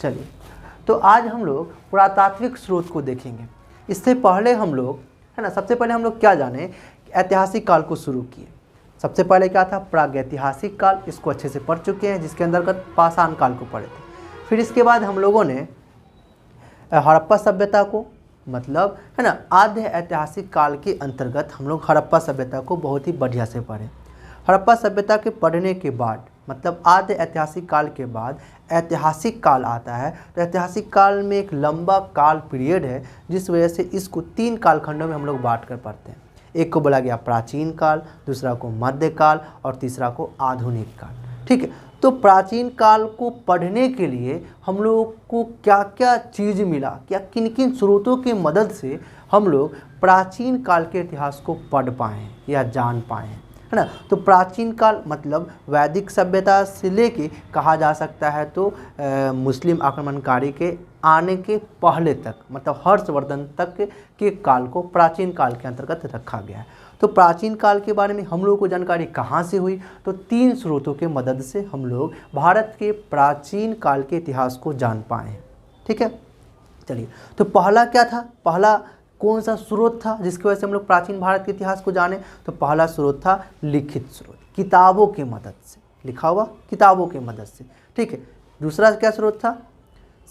चलिए, तो आज हम लोग पुरातात्विक स्रोत को देखेंगे। इससे पहले हम लोग, है ना, सबसे पहले हम लोग क्या जाने, ऐतिहासिक काल को शुरू किए। सबसे पहले क्या था, प्रागैतिहासिक काल, इसको अच्छे से पढ़ चुके हैं, जिसके अंतर्गत पाषाण काल को पढ़े थे। फिर इसके बाद हम लोगों ने हड़प्पा सभ्यता को, मतलब है ना, आद्य ऐतिहासिक काल के अंतर्गत हम लोग हड़प्पा सभ्यता को बहुत ही बढ़िया से पढ़े। हड़प्पा सभ्यता के पढ़ने के बाद, मतलब आद्य ऐतिहासिक काल के बाद ऐतिहासिक काल आता है। तो ऐतिहासिक काल में एक लंबा काल पीरियड है, जिस वजह से इसको 3 कालखंडों में हम लोग बांट कर पढ़ते हैं। एक को बोला गया प्राचीन काल, दूसरा को मध्यकाल और तीसरा को आधुनिक काल। ठीक है, तो प्राचीन काल को पढ़ने के लिए हम लोग को क्या क्या चीज़ मिला, क्या किन किन स्रोतों की मदद से हम लोग प्राचीन काल के इतिहास को पढ़ पाएँ या जान पाएँ, है ना। तो प्राचीन काल मतलब वैदिक सभ्यता से लेके कहा जा सकता है तो मुस्लिम आक्रमणकारी के आने के पहले तक, मतलब हर्षवर्धन तक के काल को प्राचीन काल के अंतर्गत रखा गया है। तो प्राचीन काल के बारे में हम लोगों को जानकारी कहाँ से हुई, तो 3 स्रोतों के मदद से हम लोग भारत के प्राचीन काल के इतिहास को जान पाए। ठीक है, चलिए, तो पहला क्या था, पहला कौन सा स्रोत था जिसकी वजह से हम लोग प्राचीन भारत के इतिहास को जाने, तो पहला स्रोत था लिखित स्रोत, किताबों के मदद से, लिखा हुआ किताबों के मदद से। ठीक है, दूसरा क्या स्रोत था,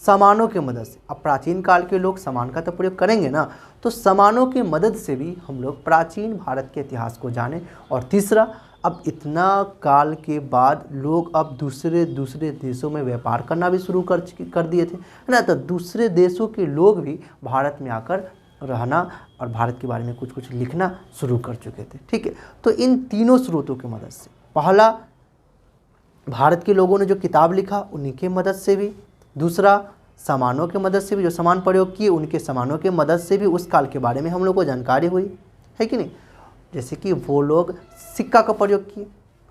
सामानों के मदद से। अब प्राचीन काल के लोग सामान का तो प्रयोग करेंगे ना, तो सामानों की मदद से भी हम लोग प्राचीन भारत के इतिहास को जाने। और तीसरा, अब इतना काल के बाद लोग अब दूसरे देशों में व्यापार करना भी शुरू कर दिए थे, है ना। तो दूसरे देशों के लोग भी भारत में आकर रहना और भारत के बारे में कुछ कुछ लिखना शुरू कर चुके थे। ठीक है, तो इन तीनों स्रोतों की मदद से, पहला भारत के लोगों ने जो किताब लिखा उन्हीं के मदद से भी, दूसरा सामानों के मदद से भी, जो सामान प्रयोग किए उनके सामानों के मदद से भी उस काल के बारे में हम लोग को जानकारी हुई, है कि नहीं। जैसे कि वो लोग सिक्का का प्रयोग किए,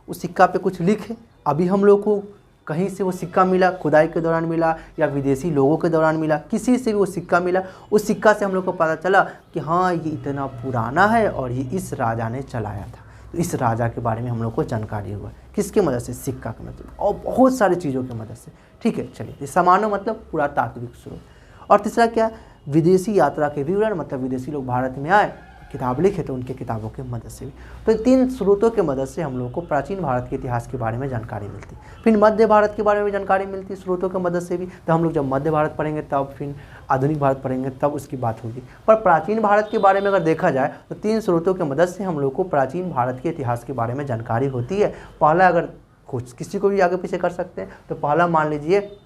उस सिक्का पे कुछ लिखे, अभी हम लोग को कहीं से वो सिक्का मिला, खुदाई के दौरान मिला या विदेशी लोगों के दौरान मिला, किसी से भी वो सिक्का मिला, उस सिक्का से हम लोग को पता चला कि हाँ ये इतना पुराना है और ये इस राजा ने चलाया था। तो इस राजा के बारे में हम लोग को जानकारी हुआ, किसके मदद से, सिक्का की मदद और बहुत सारी चीज़ों की मदद से। ठीक है, चलिए, सामान्य मतलब पुरातात्विक स्रोत। और तीसरा क्या, विदेशी यात्रा के विवरण, मतलब विदेशी लोग भारत में आए, किताब लिखे, तो उनके किताबों की मदद से भी। तो 3 स्रोतों के मदद से हम लोग को प्राचीन भारत के इतिहास के बारे में जानकारी मिलती। फिर मध्य भारत के बारे में जानकारी मिलती स्रोतों की मदद से भी। तो हम लोग जब मध्य भारत पढ़ेंगे तब फिर आधुनिक भारत पढ़ेंगे तब उसकी बात होगी। पर प्राचीन भारत के बारे में अगर देखा जाए तो 3 स्रोतों की मदद से हम लोग को प्राचीन भारत के इतिहास के बारे में जानकारी होती है। पहला, अगर कुछ किसी को भी आगे पीछे कर सकते हैं, तो पहला मान लीजिए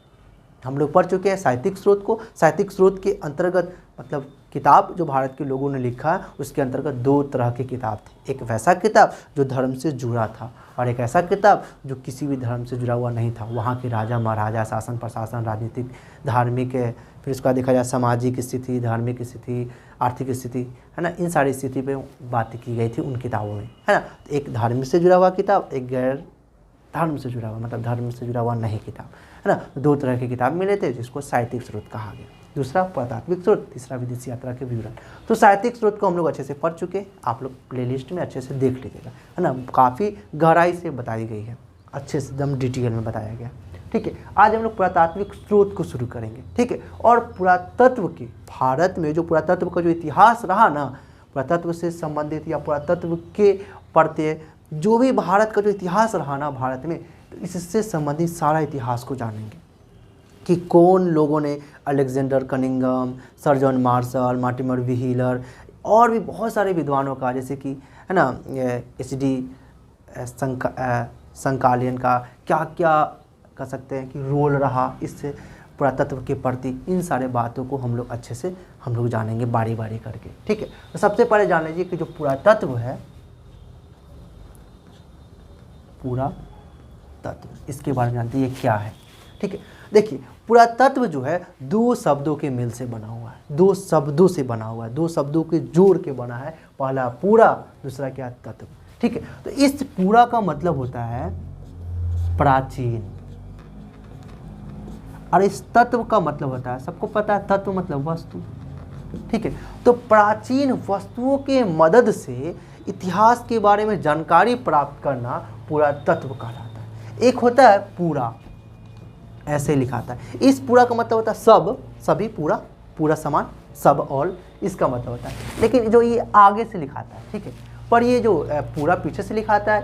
हम लोग पढ़ चुके हैं साहित्यिक स्रोत को। साहित्यिक स्रोत के अंतर्गत मतलब किताब जो भारत के लोगों ने लिखा है, उसके अंतर्गत 2 तरह की किताब थी। एक वैसा किताब जो धर्म से जुड़ा था और एक ऐसा किताब जो किसी भी धर्म से जुड़ा हुआ नहीं था। वहाँ के राजा महाराजा, शासन प्रशासन, राजनीतिक, धार्मिक, फिर उसका देखा जाए सामाजिक स्थिति, धार्मिक स्थिति, आर्थिक स्थिति, है ना, इन सारी स्थिति पे बात की गई थी उन किताबों में, है ना। एक धार्मिक से जुड़ा हुआ किताब, एक गैर धर्म से जुड़ा हुआ, मतलब धर्म से जुड़ा हुआ नहीं किताब, है ना। 2 तरह की किताब मिले थे, जिसको साहित्यिक स्रोत कहा गया। दूसरा पुरातात्विक स्रोत, तीसरा विदेशी यात्रा के विवरण। तो साहित्यिक स्रोत को हम लोग अच्छे से पढ़ चुके, आप लोग प्लेलिस्ट में अच्छे से देख लीजिएगा, है ना। काफ़ी गहराई से बताई गई है, अच्छे से एकदम डिटेल में बताया गया। ठीक है, आज हम लोग पुरातात्विक स्रोत को शुरू करेंगे। ठीक है, और पुरातत्व के, भारत में जो पुरातत्व का जो इतिहास रहा ना, पुरातत्व से संबंधित या पुरातत्व के पढ़ते जो भी भारत का जो इतिहास रहा ना भारत में, तो इससे संबंधित सारा इतिहास को जानेंगे कि कौन लोगों ने, Alexander Cunningham, sir John Marshall, Mortimer wheeler और भी बहुत सारे विद्वानों का, जैसे कि, है ना, HD संकालियन का क्या क्या कह सकते हैं कि रोल रहा इससे पुरातत्व के प्रति। इन सारे बातों को हम लोग अच्छे से हम लोग जानेंगे बारी बारी करके। ठीक है, तो सबसे पहले जान लीजिए कि जो पुरातत्व है, पुरातत्व, इसके बारे में जानते हैं ये क्या है। ठीक है, देखिए, पुरातत्व जो है 2 शब्दों के मेल से बना हुआ है, 2 शब्दों से बना हुआ है, 2 शब्दों के जोड़ के बना है। पहला पूरा, दूसरा क्या, तत्व। ठीक है, तो इस पूरा का मतलब होता है प्राचीन, और इस तत्व का मतलब होता है, सबको पता है तत्व मतलब वस्तु। ठीक है, तो प्राचीन वस्तुओं के मदद से इतिहास के बारे में जानकारी प्राप्त करना पुरातत्व कहलाता है। एक होता है पूरा, ऐसे लिखा था। इस पूरा का मतलब होता है सब, सभी, पूरा, पूरा समान, सब, ऑल, इसका मतलब होता है। लेकिन जो ये आगे से लिखा था, ठीक है, पर ये जो पूरा पीछे से लिखा था,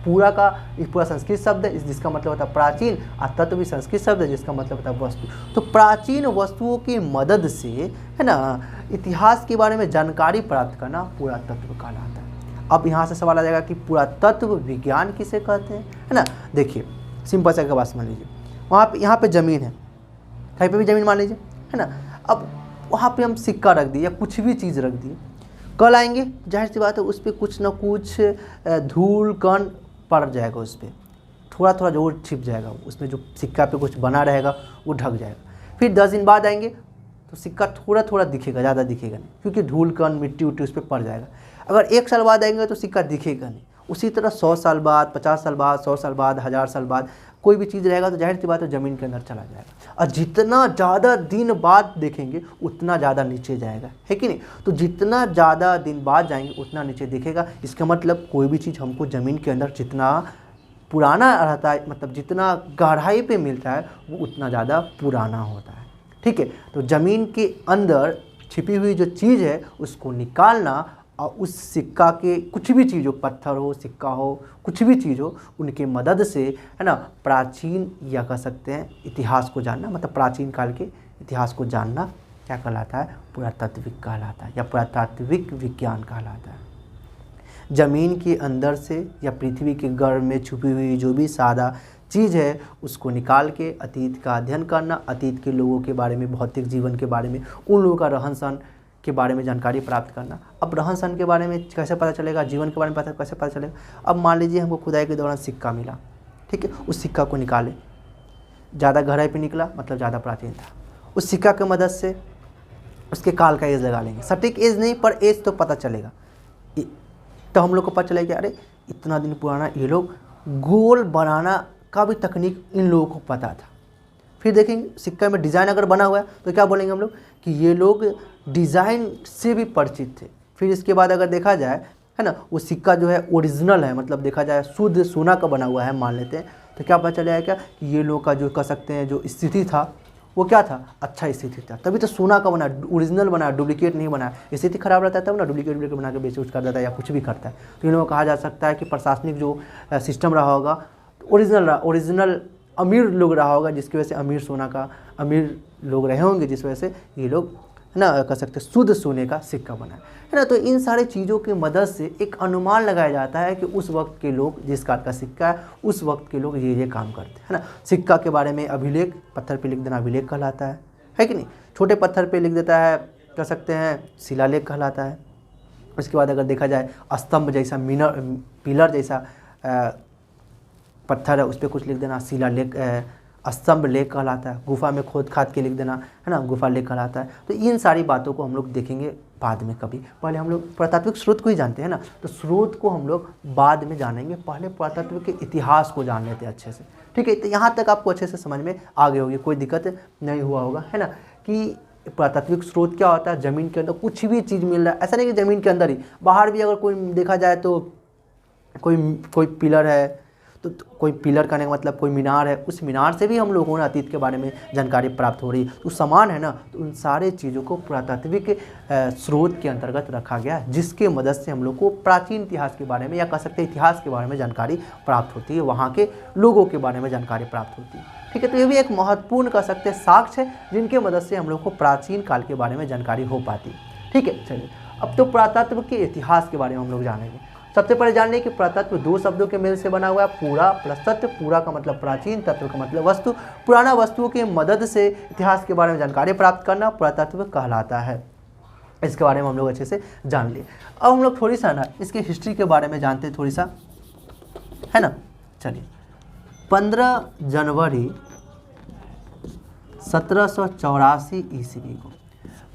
पूरा का ये पूरा संस्कृत शब्द है जिसका मतलब होता है प्राचीन, और तत्व भी संस्कृत शब्द है जिसका मतलब होता है वस्तु। तो प्राचीन वस्तुओं की मदद से, है ना, इतिहास के बारे में जानकारी प्राप्त करना पुरातत्व कहलाता है। अब यहाँ से सवाल आ जाएगा कि पुरातत्व विज्ञान किसे कहते हैं, है ना। देखिए सिंपल सा का बात मान लीजिए, वहाँ पे यहाँ पे ज़मीन है, कहीं पे भी ज़मीन मान लीजिए, है ना। अब वहाँ पे हम सिक्का रख दिए या कुछ भी चीज़ रख दिए, कल आएंगे जाहिर सी बात है उस पर कुछ ना कुछ धूल कण पड़ जाएगा, उस पर थोड़ा थोड़ा जरूर छिप जाएगा, उसमें जो सिक्का पे कुछ बना रहेगा वो ढक जाएगा। फिर 10 दिन बाद आएंगे तो सिक्का थोड़ा थोड़ा दिखेगा, ज़्यादा दिखेगा नहीं, क्योंकि धूल कण मिट्टी उट्टी उस पर पड़ जाएगा। अगर 1 साल बाद आएंगे तो सिक्का दिखेगा नहीं। उसी तरह 100 साल बाद, 50 साल बाद, 100 साल बाद, 1000 साल बाद कोई भी चीज़ रहेगा तो जाहिर सी बात है ज़मीन के अंदर चला जाएगा। और जितना ज़्यादा दिन बाद देखेंगे उतना ज़्यादा नीचे जाएगा, है कि नहीं। तो जितना ज़्यादा दिन बाद जाएंगे उतना नीचे दिखेगा। इसका मतलब कोई भी चीज़ हमको ज़मीन के अंदर जितना पुराना रहता है, मतलब जितना गहराई पे मिलता है वो उतना ज़्यादा पुराना होता है, ठीक है। तो ज़मीन के अंदर छिपी हुई जो चीज़ है उसको निकालना और उस सिक्का के कुछ भी चीज़ हो, पत्थर हो, सिक्का हो, कुछ भी चीज़ हो, उनके मदद से, है ना, प्राचीन या कह सकते हैं इतिहास को जानना, मतलब प्राचीन काल के इतिहास को जानना क्या कहलाता है, पुरातात्विक कहलाता है या पुरातात्विक विज्ञान कहलाता है। ज़मीन के अंदर से या पृथ्वी के गर्भ में छुपी हुई जो भी सादा चीज़ है उसको निकाल के अतीत का अध्ययन करना, अतीत के लोगों के बारे में, भौतिक जीवन के बारे में, उन लोगों का रहन सहन के बारे में जानकारी प्राप्त करना। अब रहन सहन के बारे में कैसे पता चलेगा, जीवन के बारे में कैसे पता चलेगा। अब मान लीजिए हमको खुदाई के दौरान सिक्का मिला, ठीक है, उस सिक्का को निकाले, ज़्यादा गहराई पे निकला मतलब ज़्यादा प्राचीन था। उस सिक्का की मदद से उसके काल का एज लगा लेंगे, सटीक एज नहीं पर एज तो पता चलेगा। तो हम लोग को पता चलेगा अरे इतना दिन पुराना, ये लोग गोल बनाना का भी तकनीक इन लोगों को पता था। फिर देखेंगे सिक्का में डिज़ाइन अगर बना हुआ है तो क्या बोलेंगे हम लोग कि ये लोग डिज़ाइन से भी परिचित थे। फिर इसके बाद अगर देखा जाए, है ना, वो सिक्का जो है ओरिजिनल है, मतलब देखा जाए शुद्ध सोना का बना हुआ है मान लेते हैं, तो क्या पता चलेगा क्या कि ये लोग का जो कह सकते हैं जो स्थिति था वो क्या था, अच्छा स्थिति था। तभी तो सोना का बना, ओरिजिनल बना, डुप्लीकेट नहीं बना। स्थिति खराब रहता है तब ना डुप्लीकेट बना के बेच कर देता है या कुछ भी करता है। तो इन लोगों को कहा जा सकता है कि प्रशासनिक जो सिस्टम रहा होगा ओरिजिनल रहा, ओरिजिनल अमीर लोग रहा होगा, जिसकी वजह से अमीर सोना का, अमीर लोग रहे होंगे जिस वजह से ये लोग, है ना, कह सकते हैं शुद्ध सोने का सिक्का बना है ना। तो इन सारी चीज़ों की मदद से एक अनुमान लगाया जाता है कि उस वक्त के लोग, जिस काल का सिक्का है उस वक्त के लोग ये काम करते हैं, है ना। सिक्का के बारे में अभिलेख, पत्थर पे लिख देना अभिलेख कहलाता है कि नहीं। छोटे पत्थर पे लिख देता है, कह सकते हैं शिलालेख कहलाता है। उसके बाद अगर देखा जाए स्तंभ जैसा, पिलर जैसा पत्थर है उस पर कुछ लिख देना, शिलालेख, स्तंभ लेख कहलाता है। गुफा में खोद खाद के लिख देना, है ना, गुफा लेख कहलाता है। तो इन सारी बातों को हम लोग देखेंगे बाद में कभी। पहले हम लोग पुरातात्विक स्रोत को ही जानते हैं ना, तो स्रोत को हम लोग बाद में जानेंगे, पहले पुरातत्व के इतिहास को जान लेते हैं अच्छे से, ठीक है। तो यहाँ तक आपको अच्छे से समझ में आ गई होगी, कोई दिक्कत नहीं हुआ होगा, है ना, कि पुरातात्विक स्रोत क्या होता है। ज़मीन के अंदर कुछ भी चीज़ मिल रहा है, ऐसा नहीं कि ज़मीन के अंदर ही, बाहर भी अगर कोई देखा जाए तो कोई पिलर है, तो कोई पिलर करने का मतलब कोई मीनार है, उस मीनार से भी हम लोगों ने अतीत के बारे में जानकारी प्राप्त हो रही है। तो समान है ना, तो उन सारे चीज़ों को पुरातात्विक स्रोत के अंतर्गत रखा गया, जिसके मदद से हम लोग को प्राचीन इतिहास के बारे में या कह सकते हैं इतिहास के बारे में जानकारी प्राप्त होती है, वहाँ के लोगों के बारे में जानकारी प्राप्त होती है, ठीक है। तो ये भी एक महत्वपूर्ण कह सकते हैं साक्ष्य है, जिनके मदद से हम लोग को प्राचीन काल के बारे में जानकारी हो पाती है, ठीक है। चलिए अब तो पुरातत्व के इतिहास के बारे में हम लोग जानेंगे। सबसे पहले जान लें कि पुरातत्व 2 शब्दों के मेल से बना हुआ है, पूरा प्लस तत्व। पूरा का मतलब प्राचीन, तत्व का मतलब वस्तु। पुराना वस्तुओं की मदद से इतिहास के बारे में जानकारी प्राप्त करना पुरातत्व कहलाता है। इसके बारे में हम लोग अच्छे से जान लिए। अब हम लोग थोड़ी सा ना इसकी हिस्ट्री के बारे में जानते हैं थोड़ी सा, है ना। चलिए 15 जनवरी 1784 ईस्वी को,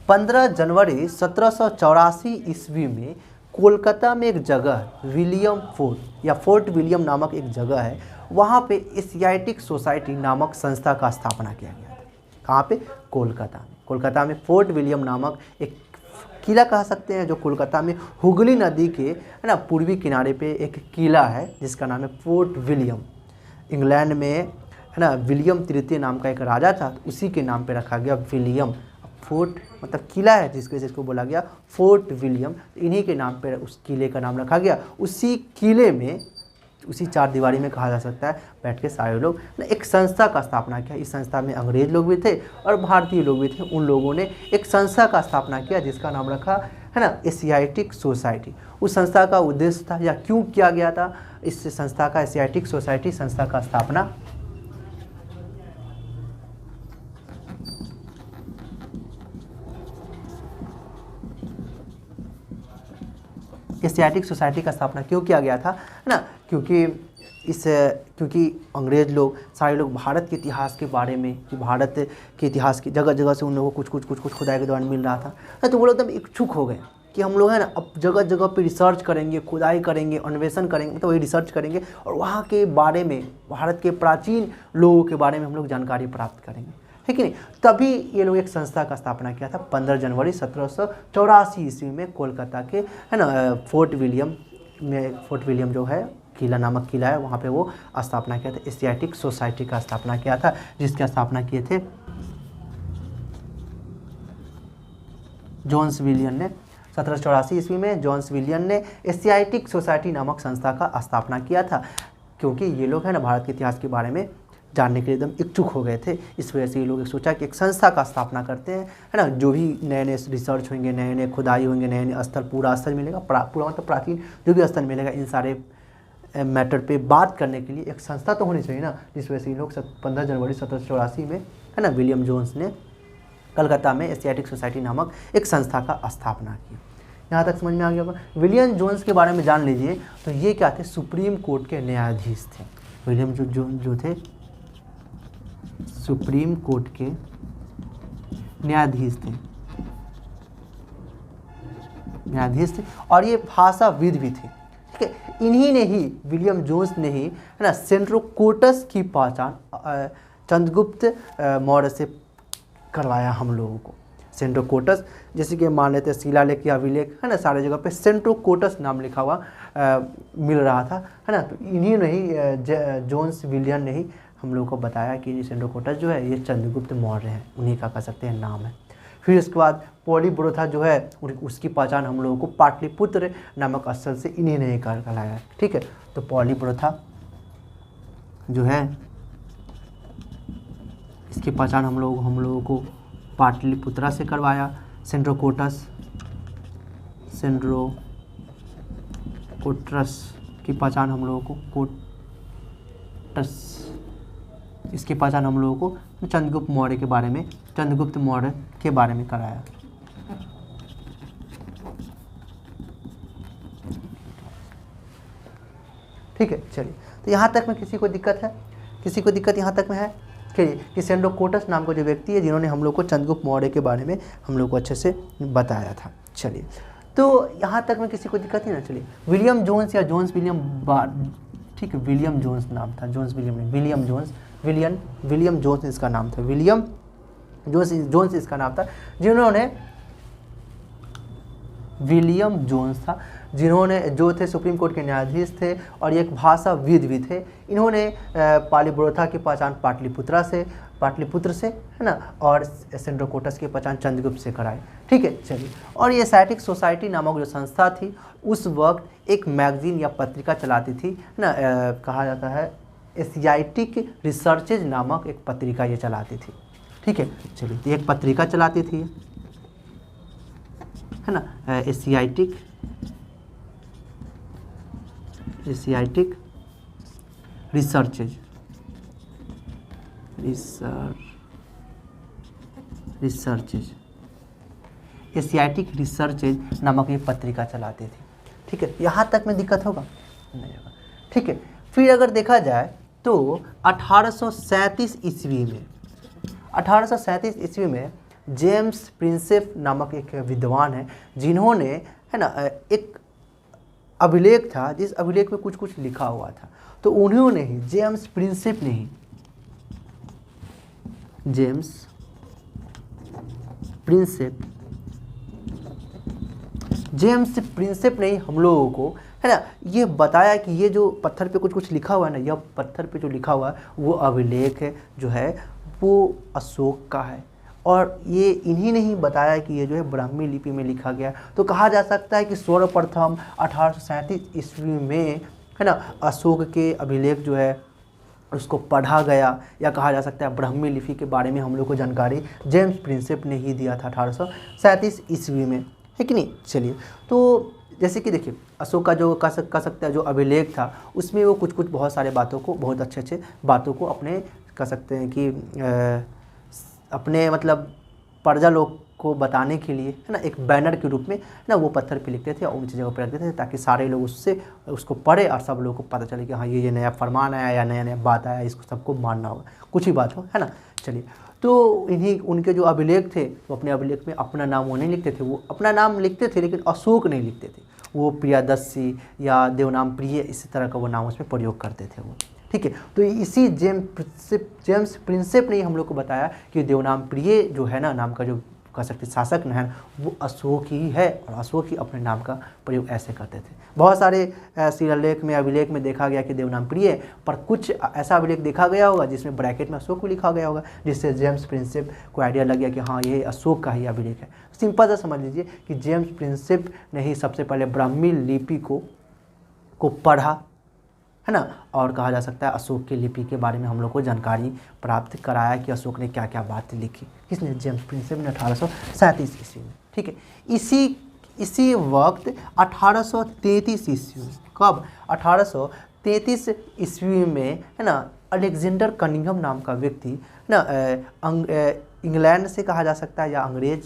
15 जनवरी 1784 ईस्वी में कोलकाता में एक जगह विलियम फोर्ट या फोर्ट विलियम नामक एक जगह है, वहाँ पे एशियाटिक सोसाइटी नामक संस्था का स्थापना किया गया था। कहाँ पे? कोलकाता में। कोलकाता में फोर्ट विलियम नामक एक किला कह सकते हैं, जो कोलकाता में हुगली नदी के, है ना, पूर्वी किनारे पे एक किला है जिसका नाम है फोर्ट विलियम। इंग्लैंड में है ना, विलियम तृतीय नाम का एक राजा था, उसी के नाम पे रखा गया विलियम। फोर्ट मतलब किला है जिसको बोला गया फोर्ट विलियम, इन्हीं के नाम पे उस किले का नाम रखा गया। उसी किले में, उसी चार दीवारी में कहा जा सकता है, बैठ के सारे लोग एक संस्था का स्थापना किया। इस संस्था में अंग्रेज लोग भी थे और भारतीय लोग भी थे। उन लोगों ने एक संस्था का स्थापना किया जिसका नाम रखा है ना एशियाटिक सोसाइटी। उस संस्था का उद्देश्य था या क्यों किया गया था इस संस्था का, एशियाटिक सोसाइटी संस्था का स्थापना, एशियाटिक सोसाइटी का स्थापना क्यों किया गया था, है ना, क्योंकि अंग्रेज लोग सारे लोग भारत के इतिहास के बारे में, कि भारत के इतिहास की जगह जगह से उन लोगों को कुछ खुदाई के दौरान मिल रहा था, तो वो लोग एकदम इच्छुक हो गए कि हम लोग है ना अब जगह जगह पे रिसर्च करेंगे, खुदाई करेंगे, अन्वेषण करेंगे, तो वही रिसर्च करेंगे और वहाँ के बारे में, भारत के प्राचीन लोगों के बारे में हम लोग जानकारी प्राप्त करेंगे, है कि नहीं। तभी ये लोग एक संस्था का स्थापना किया था 15 जनवरी 1784 ईस्वी में कोलकाता के, है ना, फोर्ट विलियम जो है किला, नामक किला है, वहाँ पे वो स्थापना किया था, एशियाटिक सोसाइटी का स्थापना किया था, जिसकी स्थापना किए थे जॉन्स विलियम ने। 1784 ईस्वी में जॉन्स विलियम ने एशियाटिक सोसाइटी नामक संस्था का स्थापना किया था, क्योंकि ये लोग है ना भारत के इतिहास के बारे में जानने के लिए एकदम इच्छुक हो गए थे। इस वजह से ये लोग सोचा कि एक संस्था का स्थापना करते हैं, है ना, जो भी नए नए रिसर्च होंगे, नए नए खुदाई होंगे, नए नए स्थल, पूरा स्थल मिलेगा, पूरा मतलब प्राचीन जो भी स्थल मिलेगा, इन सारे मैटर पे बात करने के लिए एक संस्था तो होनी चाहिए ना। जिस वजह से ये लोग 15 जनवरी 1784 में, है ना, विलियम जोन्स ने कलकत्ता में एशियाटिक सोसाइटी नामक एक संस्था का स्थापना की। यहाँ तक समझ में आ गया होगा। विलियम जोन्स के बारे में जान लीजिए, तो ये क्या थे, सुप्रीम कोर्ट के न्यायाधीश थे। विलियम जो थे सुप्रीम कोर्ट के न्यायाधीश थे और ये भाषाविद भी थे, ठीक है। इन्हीं ने ही, विलियम जोन्स ने ही, है ना, सेंट्रोकोटस की पहचान चंद्रगुप्त मौर्य से करवाया हम लोगों को। सेंट्रोकोटस, जैसे कि मान लेते हैं शिलालेख या अभिलेख, है ना, सारे जगह पे सेंट्रोकोटस नाम लिखा हुआ मिल रहा था, है ना। तो इन्हीं ने ही, जोन्स विलियम ने ही हम लोगों को बताया कि सेंट्रोकोटस जो है ये चंद्रगुप्त मौर्य है, उन्हीं का कह सकते हैं नाम है। फिर इसके बाद पॉलीब्रोथा जो है उसकी पहचान हम लोगों को पाटलिपुत्र नामक स्थल से इन्हीं ने कराया, ठीक है। तो पॉलीब्रोथा जो है इसकी पहचान हम लोगों को पाटलिपुत्रा से करवाया। सेंट्रोकोटस की पहचान हम लोगों को इसकी पहचान हम लोगों को चंद्रगुप्त मौर्य के बारे में कराया। ठीक है, चलिए। तो यहाँ तक में किसी को दिक्कत यहाँ तक में है कि सेंट्रोकोटस नाम का जो व्यक्ति है जिन्होंने हम लोग को चंद्रगुप्त मौर्य के बारे में हम लोग को अच्छे से बताया था। चलिए, तो यहाँ तक में किसी को दिक्कत ही ना। चलिए, विलियम जोन्स या जोन्स विलियम, ठीक है, विलियम जोन्स नाम था, जोन्स विलियम नहीं, विलियम जोन्स इसका नाम था, विलियम जोन्स इसका नाम था, जो थे सुप्रीम कोर्ट के न्यायाधीश थे और एक भाषाविद भी थे। इन्होंने पालीब्रोथा की पहचान पाटलिपुत्र से, है ना, और सेंट्रोकोटस की पहचान चंद्रगुप्त से कराई। ठीक है, चलिए। और ये एशियाटिक सोसाइटी नामक जो संस्था थी उस वक्त एक मैगजीन या पत्रिका चलाती थी, है ना, कहा जाता है एशियाटिक रिसर्चेज नामक एक पत्रिका ये चलाती थी। ठीक है, चलिए। तो एक पत्रिका चलाती थी, है ना, एशियाटिक रिसर्चेज एशियाटिक रिसर्चेज नामक ये पत्रिका चलाती थी। ठीक है, यहाँ तक में दिक्कत होगा नहीं होगा। ठीक है, फिर अगर देखा जाए तो 1837 ईस्वी में जेम्स प्रिंसेप नामक एक विद्वान है जिन्होंने, है ना, एक अभिलेख था जिस अभिलेख में कुछ लिखा हुआ था। तो उन्होंने ही, जेम्स प्रिंसेप ने ही हम लोगों को है ना, ये बताया कि ये जो पत्थर पे कुछ कुछ लिखा हुआ है ना, यह पत्थर पे जो लिखा हुआ है वो अभिलेख है जो है वो अशोक का है। और ये इन्हीं ने ही बताया कि ये जो है ब्राह्मी लिपि में लिखा गया। तो कहा जा सकता है कि सर्वप्रथम 1837 ईस्वी में, है ना, अशोक के अभिलेख जो है उसको पढ़ा गया, या कहा जा सकता है ब्राह्मी लिपि के बारे में हम लोग को जानकारी जेम्स प्रिंसेप ने ही दिया था 1837 ईस्वी में, है कि नहीं। चलिए, तो जैसे कि देखिए अशोक का जो कह सकते हैं जो अभिलेख था उसमें वो कुछ कुछ बहुत सारे बातों को, बहुत अच्छे बातों को अपने कह सकते हैं कि अपने मतलब प्रजा लोग को बताने के लिए, है ना, एक बैनर के रूप में ना वो पत्थर पे लिखते थे और ऊंची जगह पर रखते थे ताकि सारे लोग उसको पढ़े और सब लोगों को पता चले कि हाँ ये नया फरमान आया या नया नया बात आया, इसको सबको मानना होगा, कुछ ही बात हो, है ना। चलिए, तो इन्हीं उनके जो अभिलेख थे वो अपने अभिलेख में अपना नाम वो नहीं लिखते थे, वो अपना नाम लिखते थे लेकिन अशोक नहीं लिखते थे, वो प्रियदर्शी या देवनाम प्रिय इसी तरह का वो नाम उसमें प्रयोग करते थे वो, ठीक है। तो इसी जेम्स प्रिंसेप ने ही हम लोग को बताया कि देवनाम प्रिय जो है ना नाम का जो कह सकते शासक है वो अशोक ही है, और अशोक ही अपने नाम का प्रयोग ऐसे करते थे। बहुत सारे शिलालेख में अभिलेख में देखा गया कि देवनाम प्रिय, पर कुछ ऐसा अभिलेख देखा गया होगा जिसमें ब्रैकेट में अशोक को लिखा गया होगा, जिससे जेम्स प्रिंसेप को आइडिया लग गया कि हाँ ये अशोक का ही अभिलेख है। सिंपल सा समझ लीजिए कि जेम्स प्रिंसेप ने ही सबसे पहले ब्राह्मी लिपि को पढ़ा, है ना, और कहा जा सकता है अशोक की लिपि के बारे में हम लोग को जानकारी प्राप्त कराया कि अशोक ने क्या क्या बात लिखी। किसने? जेम्स प्रिंसेप ने 1837 ईस्वी में, ठीक है। इसी वक्त 1833 ईस्वी में, कब? 1833 ईस्वी में, है ना, अलेक्जेंडर कनिंघम नाम का व्यक्ति ना इंग्लैंड से कहा जा सकता है या अंग्रेज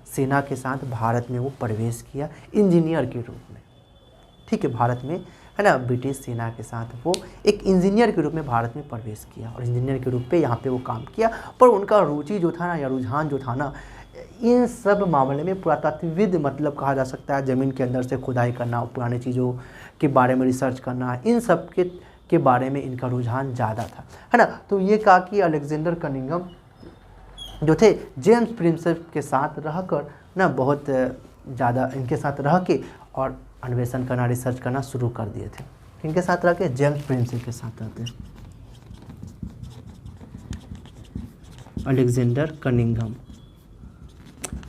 सेना के साथ भारत में वो प्रवेश किया इंजीनियर के रूप में, ठीक है। भारत में, है ना, ब्रिटिश सेना के साथ वो एक इंजीनियर के रूप में भारत में प्रवेश किया और इंजीनियर के रूप पे यहाँ पे वो काम किया। पर उनका रुचि जो था ना या रुझान जो था ना इन सब मामले में पुरातत्वविद मतलब कहा जा सकता है ज़मीन के अंदर से खुदाई करना, पुरानी चीज़ों के बारे में रिसर्च करना, इन सब के बारे में इनका रुझान ज़्यादा था, है ना। तो ये कहा कि अलेक्जेंडर कनिंघम जो थे जेम्स प्रिंसेप के साथ रहकर ना बहुत ज़्यादा इनके साथ रह के और अन्वेषण करना, रिसर्च करना शुरू कर दिए थे। इनके साथ रह के जेम्स प्रिंसेप के साथ रहते हैं अलेक्जेंडर कनिंघम।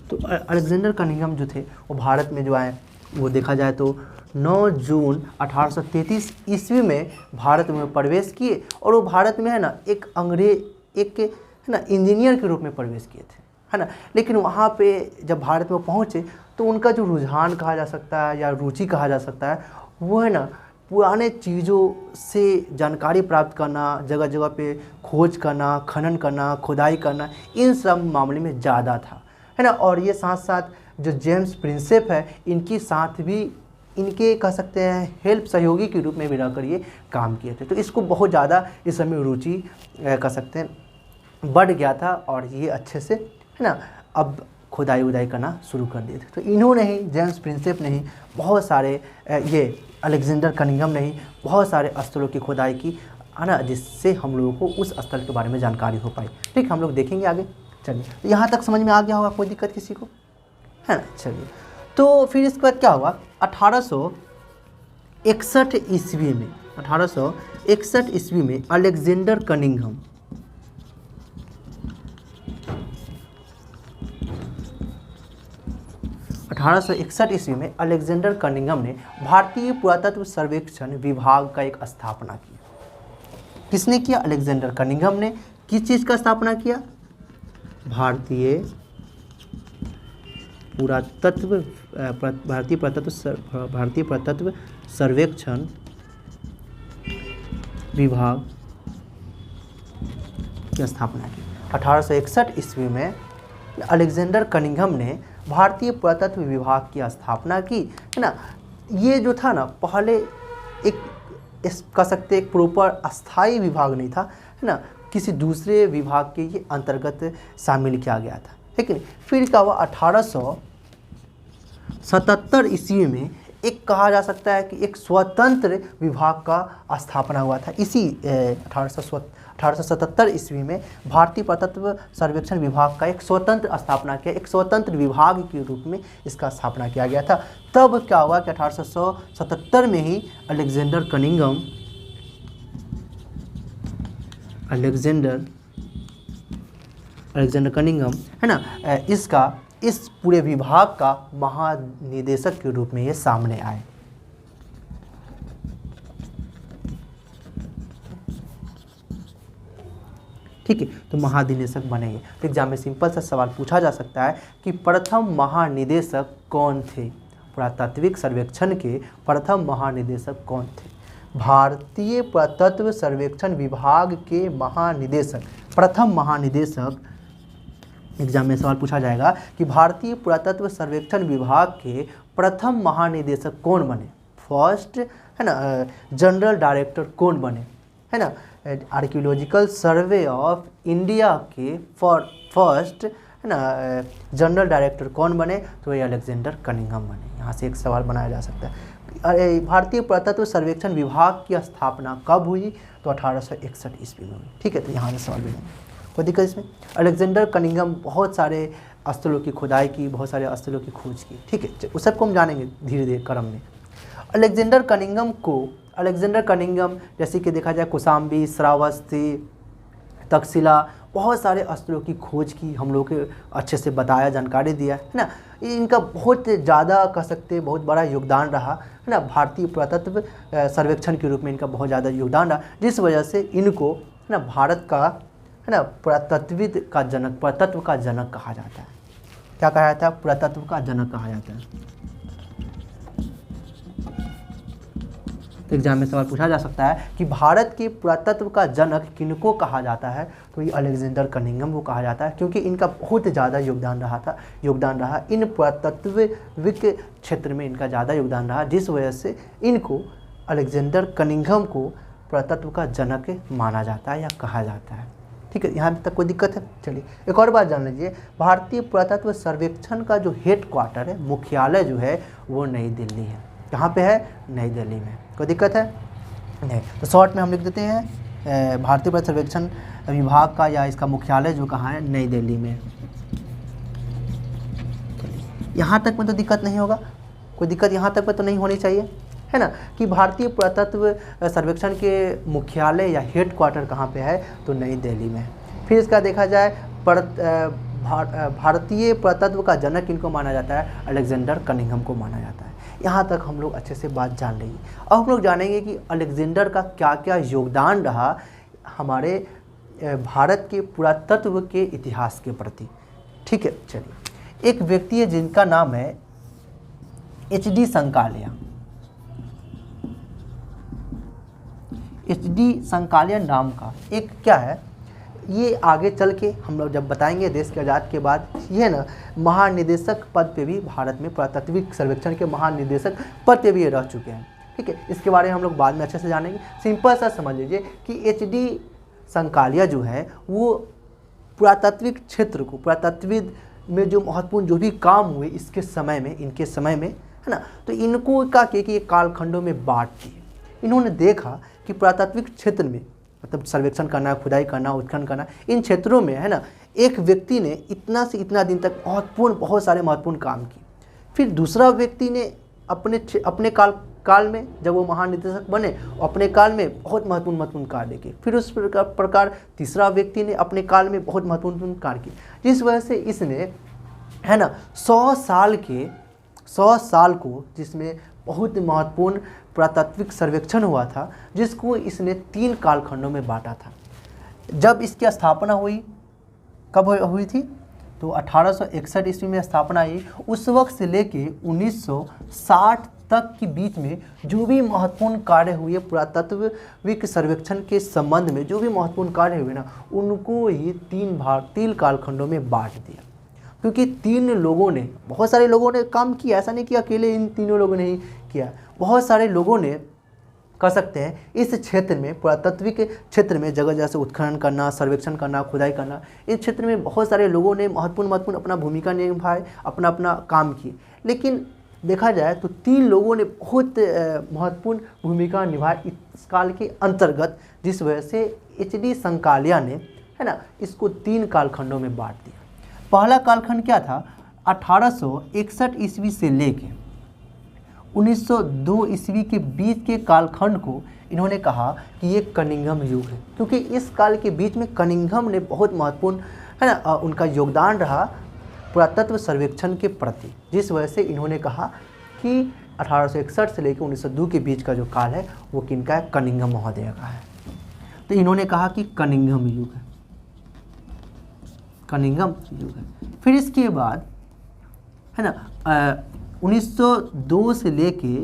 तो अलेक्जेंडर कनिंघम जो थे वो भारत में जो आए वो देखा जाए तो 9 जून 1833 ईस्वी में भारत में प्रवेश किए, और वो भारत में, है ना, एक है ना इंजीनियर के रूप में प्रवेश किए थे, है ना। लेकिन वहाँ पे जब भारत में पहुँचे तो उनका जो रुझान कहा जा सकता है या रुचि कहा जा सकता है वो, है ना, पुराने चीज़ों से जानकारी प्राप्त करना, जगह जगह पे खोज करना, खनन करना, खुदाई करना, इन सब मामले में ज़्यादा था, है ना। और ये साथ साथ जो जेम्स प्रिंसेप है इनके साथ भी इनके कह सकते हैं हेल्प सहयोगी के रूप में भी रहकर ये काम किए थे। तो इसको बहुत ज़्यादा इस समय रुचि कह सकते हैं बढ़ गया था और ये अच्छे से, है ना, अब खुदाई उदाई करना शुरू कर दिए थे। तो इन्होंने ही, जेम्स प्रिंसेप ने ही बहुत सारे ये अलेक्जेंडर कनिंघम ने ही बहुत सारे स्थलों की खुदाई की, है ना, जिससे हम लोगों को उस स्थल के बारे में जानकारी हो पाई। ठीक, हम लोग देखेंगे आगे। चलिए, तो यहाँ तक समझ में आ गया होगा, कोई दिक्कत किसी को, है ना। चलिए, तो फिर इसके बाद क्या हुआ? 1861 ईस्वी में, 1861 ईस्वी में अलेक्जेंडर कनिंघम 1861 ईस्वी में अलेक्जेंडर कनिंघम ने भारतीय पुरातत्व सर्वेक्षण विभाग का एक स्थापना की। किसने किया? अलेक्जेंडर कनिंघम ने। किस चीज़ का स्थापना किया? भारतीय पुरातत्व सर्वेक्षण विभाग की स्थापना की। 1861 ईस्वी में अलेक्जेंडर कनिंघम ने भारतीय पुरातत्व विभाग की स्थापना की, है ना। ये जो था ना पहले एक कह सकते एक प्रॉपर अस्थाई विभाग नहीं था, है ना, किसी दूसरे विभाग के ये अंतर्गत शामिल किया गया था, लेकिन फिर क्या हुआ? 1877 ईस्वी में एक कहा जा सकता है कि एक स्वतंत्र विभाग का स्थापना हुआ था। इसी 1877 ईस्वी में भारतीय पुरातत्व सर्वेक्षण विभाग का एक स्वतंत्र स्थापना किया, एक स्वतंत्र विभाग के रूप में इसका स्थापना किया गया था। तब क्या हुआ कि 1877 में ही अलेक्जेंडर कनिंघम है ना, इस पूरे विभाग का महानिदेशक के रूप में ये सामने आए। ठीक है, तो महानिदेशक बनेंगे। तो एग्जाम में सिंपल सा सवाल पूछा जा सकता है कि प्रथम महानिदेशक कौन थे? पुरातात्विक सर्वेक्षण के प्रथम महानिदेशक कौन थे? भारतीय पुरातत्व सर्वेक्षण विभाग के महानिदेशक, प्रथम महानिदेशक, एग्जाम में सवाल पूछा जाएगा कि भारतीय पुरातत्व सर्वेक्षण विभाग के प्रथम महानिदेशक कौन बने? फर्स्ट है ना, जनरल डायरेक्टर कौन बने, है ना? आर्कियोलॉजिकल सर्वे ऑफ इंडिया के फर्स्ट है ना जनरल डायरेक्टर कौन बने? तो ये अलेक्जेंडर कनिंघम बने। यहाँ से एक सवाल बनाया जा सकता है। भारतीय पुरातत्व सर्वेक्षण विभाग की स्थापना कब हुई? तो 1861 ईस्वी में हुई। ठीक है, तो यहाँ से सवाल बनेंगे, कोई दिक्कत इसमें? अलेक्जेंडर कनिंघम बहुत सारे स्थलों की खुदाई की, बहुत सारे स्थलों की खोज की। ठीक है, उस सबको हम जानेंगे धीरे धीरे क्रम में। अलेक्जेंडर कनिंघम जैसे कि देखा जाए कौशाम्बी, श्रावस्ती, तक्षशिला, बहुत सारे स्थलों की खोज की, हम लोग के अच्छे से बताया, जानकारी दिया, है ना। इनका बहुत ज़्यादा कह सकते बहुत बड़ा योगदान रहा, है ना। भारतीय पुरातत्व सर्वेक्षण के रूप में इनका बहुत ज़्यादा योगदान रहा, जिस वजह से इनको है ना भारत का है ना पुरातत्व का जनक कहा जाता है। क्या कहा जाता है? पुरातत्व का जनक कहा जाता है। तो एग्जाम में सवाल पूछा जा सकता है कि भारत के पुरातत्व का जनक किनको कहा जाता है? तो ये अलेक्जेंडर कनिंघम को कहा जाता है, क्योंकि इनका बहुत ज़्यादा योगदान रहा इन पुरातत्विक क्षेत्र में इनका ज़्यादा योगदान रहा, जिस वजह से इनको अलेक्जेंडर कनिंघम को पुरातत्व का जनक माना जाता है या कहा जाता है। ठीक है, यहाँ तक कोई दिक्कत है? चलिए एक और बात जान लीजिए, भारतीय पुरातत्व सर्वेक्षण का जो हेड क्वार्टर है, मुख्यालय जो है वो नई दिल्ली है। कहाँ पे है? नई दिल्ली में। कोई दिक्कत है? नहीं। तो शॉर्ट में हम लिख देते हैं भारतीय पुरातत्व सर्वेक्षण विभाग का या इसका मुख्यालय जो कहाँ है? नई दिल्ली में। यहाँ तक में तो दिक्कत नहीं होगा, कोई दिक्कत यहाँ तक में तो नहीं होनी चाहिए, है ना, कि भारतीय पुरातत्व सर्वेक्षण के मुख्यालय या हेड क्वार्टर कहाँ पे है? तो नई दिल्ली में। फिर इसका देखा जाए भारतीय पुरातत्व का जनक इनको माना जाता है? अलेक्जेंडर कनिंघम को माना जाता है। यहाँ तक हम लोग अच्छे से बात जान लेंगे। अब हम लोग जानेंगे कि अलेक्जेंडर का क्या क्या योगदान रहा हमारे भारत के पुरातत्व के इतिहास के प्रति। ठीक है, चलिए एक व्यक्ति है जिनका नाम है HD संकालिया। HD संकालिया नाम का एक क्या है, ये आगे चल के हम लोग जब बताएंगे देश के आज़ाद के बाद, ये ना महानिदेशक पद पे भी, भारत में पुरातात्विक सर्वेक्षण के महानिदेशक पद पे भी ये रह चुके हैं। ठीक है, इसके बारे में हम लोग बाद में अच्छे से जानेंगे। सिंपल सा समझ लीजिए कि HD संकालिया जो है वो पुरातात्विक क्षेत्र को, पुरातत्वविद में जो महत्वपूर्ण जो भी काम हुए इनके समय में है ना, तो इनको क्या किया कि ये कालखंडों में बांट दिए। इन्होंने देखा कि पुरातात्विक क्षेत्र में मतलब सर्वेक्षण करना, खुदाई करना, उत्खनन करना, इन क्षेत्रों में है ना एक व्यक्ति ने इतना से इतना दिन तक बहुत सारे महत्वपूर्ण काम किए। फिर दूसरा व्यक्ति ने अपने काल में जब वो महानिदेशक बने, अपने काल में बहुत महत्वपूर्ण कार्य किए। फिर उस प्रकार तीसरा व्यक्ति ने अपने काल में बहुत महत्वपूर्ण कार्य किए, जिस वजह से इसने है ना 100 साल को जिसमें बहुत महत्वपूर्ण पुरातात्विक सर्वेक्षण हुआ था, जिसको इसने 3 कालखंडों में बांटा था। जब इसकी स्थापना हुई, कब हुई थी? तो 1861 ईस्वी में स्थापना हुई। उस वक्त से लेके 1960 तक के बीच में जो भी महत्वपूर्ण कार्य हुए पुरातात्विक सर्वेक्षण के संबंध में, जो भी महत्वपूर्ण कार्य हुए ना, उनको ही 3 कालखंडों में बांट दिया। क्योंकि 3 लोगों ने, बहुत सारे लोगों ने काम किया, ऐसा नहीं कि अकेले इन तीनों लोगों ने ही किया, बहुत सारे लोगों ने कह सकते हैं इस क्षेत्र में, पुरातात्विक क्षेत्र में जगह जगह से उत्खनन करना, सर्वेक्षण करना, खुदाई करना, इस क्षेत्र में बहुत सारे लोगों ने महत्वपूर्ण अपना भूमिका निभाए, अपना काम किए। लेकिन देखा जाए तो 3 लोगों ने बहुत महत्वपूर्ण भूमिका निभाई इस काल के अंतर्गत, जिस वजह से एच.डी. संकालिया ने, है ना, इसको 3 कालखंडों में बांट दिया। पहला कालखंड क्या था, 1861 ईस्वी से लेके 1902 ईस्वी के बीच के कालखंड को इन्होंने कहा कि ये कनिंघम युग है, क्योंकि इस काल के बीच में कनिंघम ने बहुत महत्वपूर्ण, है ना, उनका योगदान रहा पुरातत्व सर्वेक्षण के प्रति, जिस वजह से इन्होंने कहा कि 1861 से लेकर 1902 के बीच का जो काल है वो किनका है, कनिंघम महोदय का है। तो इन्होंने कहा कि कनिंघम युग है, कनिंघम युग है। फिर इसके बाद, है ना, 1902 से लेके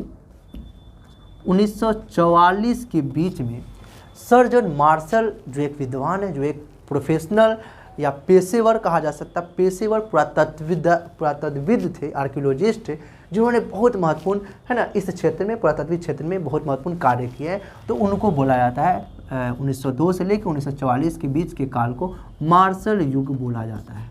1944 के बीच में सर जॉन मार्शल, जो एक विद्वान है, जो एक प्रोफेशनल या पेशेवर कहा जा सकता, पेशेवर पुरातत्वविद थे, आर्कियोलॉजिस्ट थे, जिन्होंने बहुत महत्वपूर्ण, है ना, इस क्षेत्र में, पुरातत्विक क्षेत्र में बहुत महत्वपूर्ण कार्य किए हैं। तो उनको बोला जाता है 1902 से लेकर 1944 के बीच के काल को मार्शल युग बोला जाता है।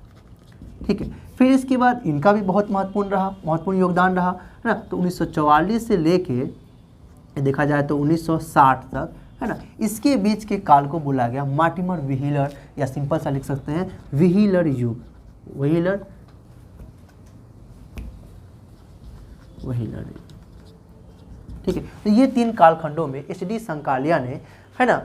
ठीक है। फिर इसके बाद इनका भी बहुत महत्वपूर्ण योगदान रहा, है ना। तो 1944 से लेके देखा जाए तो 1960 तक, है ना, इसके बीच के काल को बोला गया मार्टिमर व्हीलर, या सिंपल सा लिख सकते हैं व्हीलर युग, व्हीलर युग। ठीक है। तो ये 3 कालखंडों में एच.डी. संकालिया ने, है ना,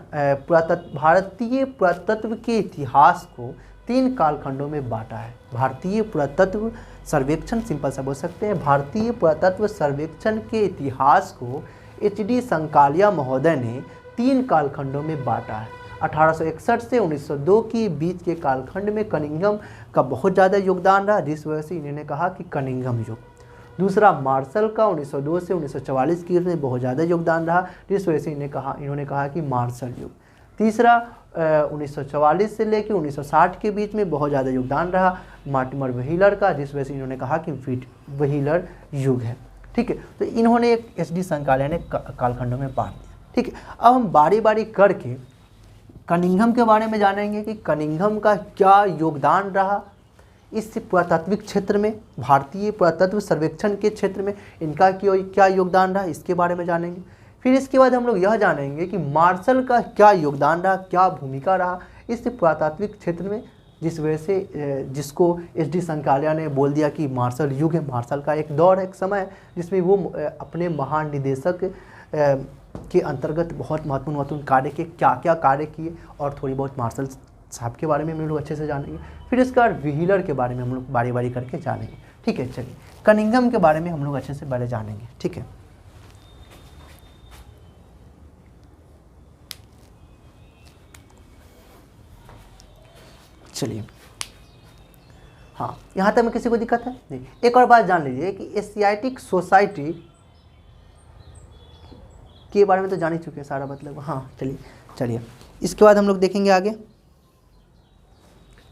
भारतीय पुरातत्व के इतिहास को 3 कालखंडों में बांटा है। भारतीय पुरातत्व सर्वेक्षण, सिंपल सा बोल सकते हैं, भारतीय पुरातत्व सर्वेक्षण के इतिहास को एच.डी. संकालिया महोदय ने 3 कालखंडों में बांटा है। 1861 से 1902 के बीच के कालखंड में कनिंघम का बहुत ज़्यादा योगदान रहा, जिस वजह से इन्होंने कहा कि कनिंघम युग। दूसरा मार्शल का 1902 से 1944 की में बहुत ज़्यादा योगदान रहा, जिस वजह से इन्होंने कहा कि मार्शल युग। तीसरा 1944 से लेकर 1960 के बीच में बहुत ज़्यादा योगदान रहा मार्टिमर व्हीलर का, जिस वजह से इन्होंने कहा कि व्हीलर युग है। ठीक है। तो इन्होंने एक एच.डी. संकालिया ने कालखंडों में बांट दिया। ठीक है। अब हम बारी बारी करके कनिंघम के बारे में जानेंगे कि कनिंघम का क्या योगदान रहा इस पुरातात्विक क्षेत्र में, भारतीय पुरातत्व सर्वेक्षण के क्षेत्र में इनका क्या योगदान रहा, इसके बारे में जानेंगे। फिर इसके बाद हम लोग यह जानेंगे कि मार्शल का क्या योगदान रहा, क्या भूमिका रहा इस पुरातात्विक क्षेत्र में, जिस वजह से जिसको एच.डी. संकालिया ने बोल दिया कि मार्शल युग है। मार्शल का एक दौर है, एक समय है, जिसमें वो अपने महानिदेशक के अंतर्गत बहुत महत्वपूर्ण कार्य किए, क्या क्या कार्य किए, और थोड़ी बहुत मार्शल साहब के बारे में हम लोग अच्छे से जानेंगे। फिर इसके बाद व्हीलर के बारे में हम लोग बारी बारी करके जानेंगे। ठीक है। चलिए, कनिंघम के बारे में हम लोग अच्छे से पहले जानेंगे। ठीक है। चलिए, हाँ, यहाँ तक में किसी को दिक्कत है नहीं। एक और बात जान लीजिए कि एशियाटिक सोसाइटी के बारे में तो जान ही चुके हैं सारा, मतलब हाँ। चलिए इसके बाद हम लोग देखेंगे आगे,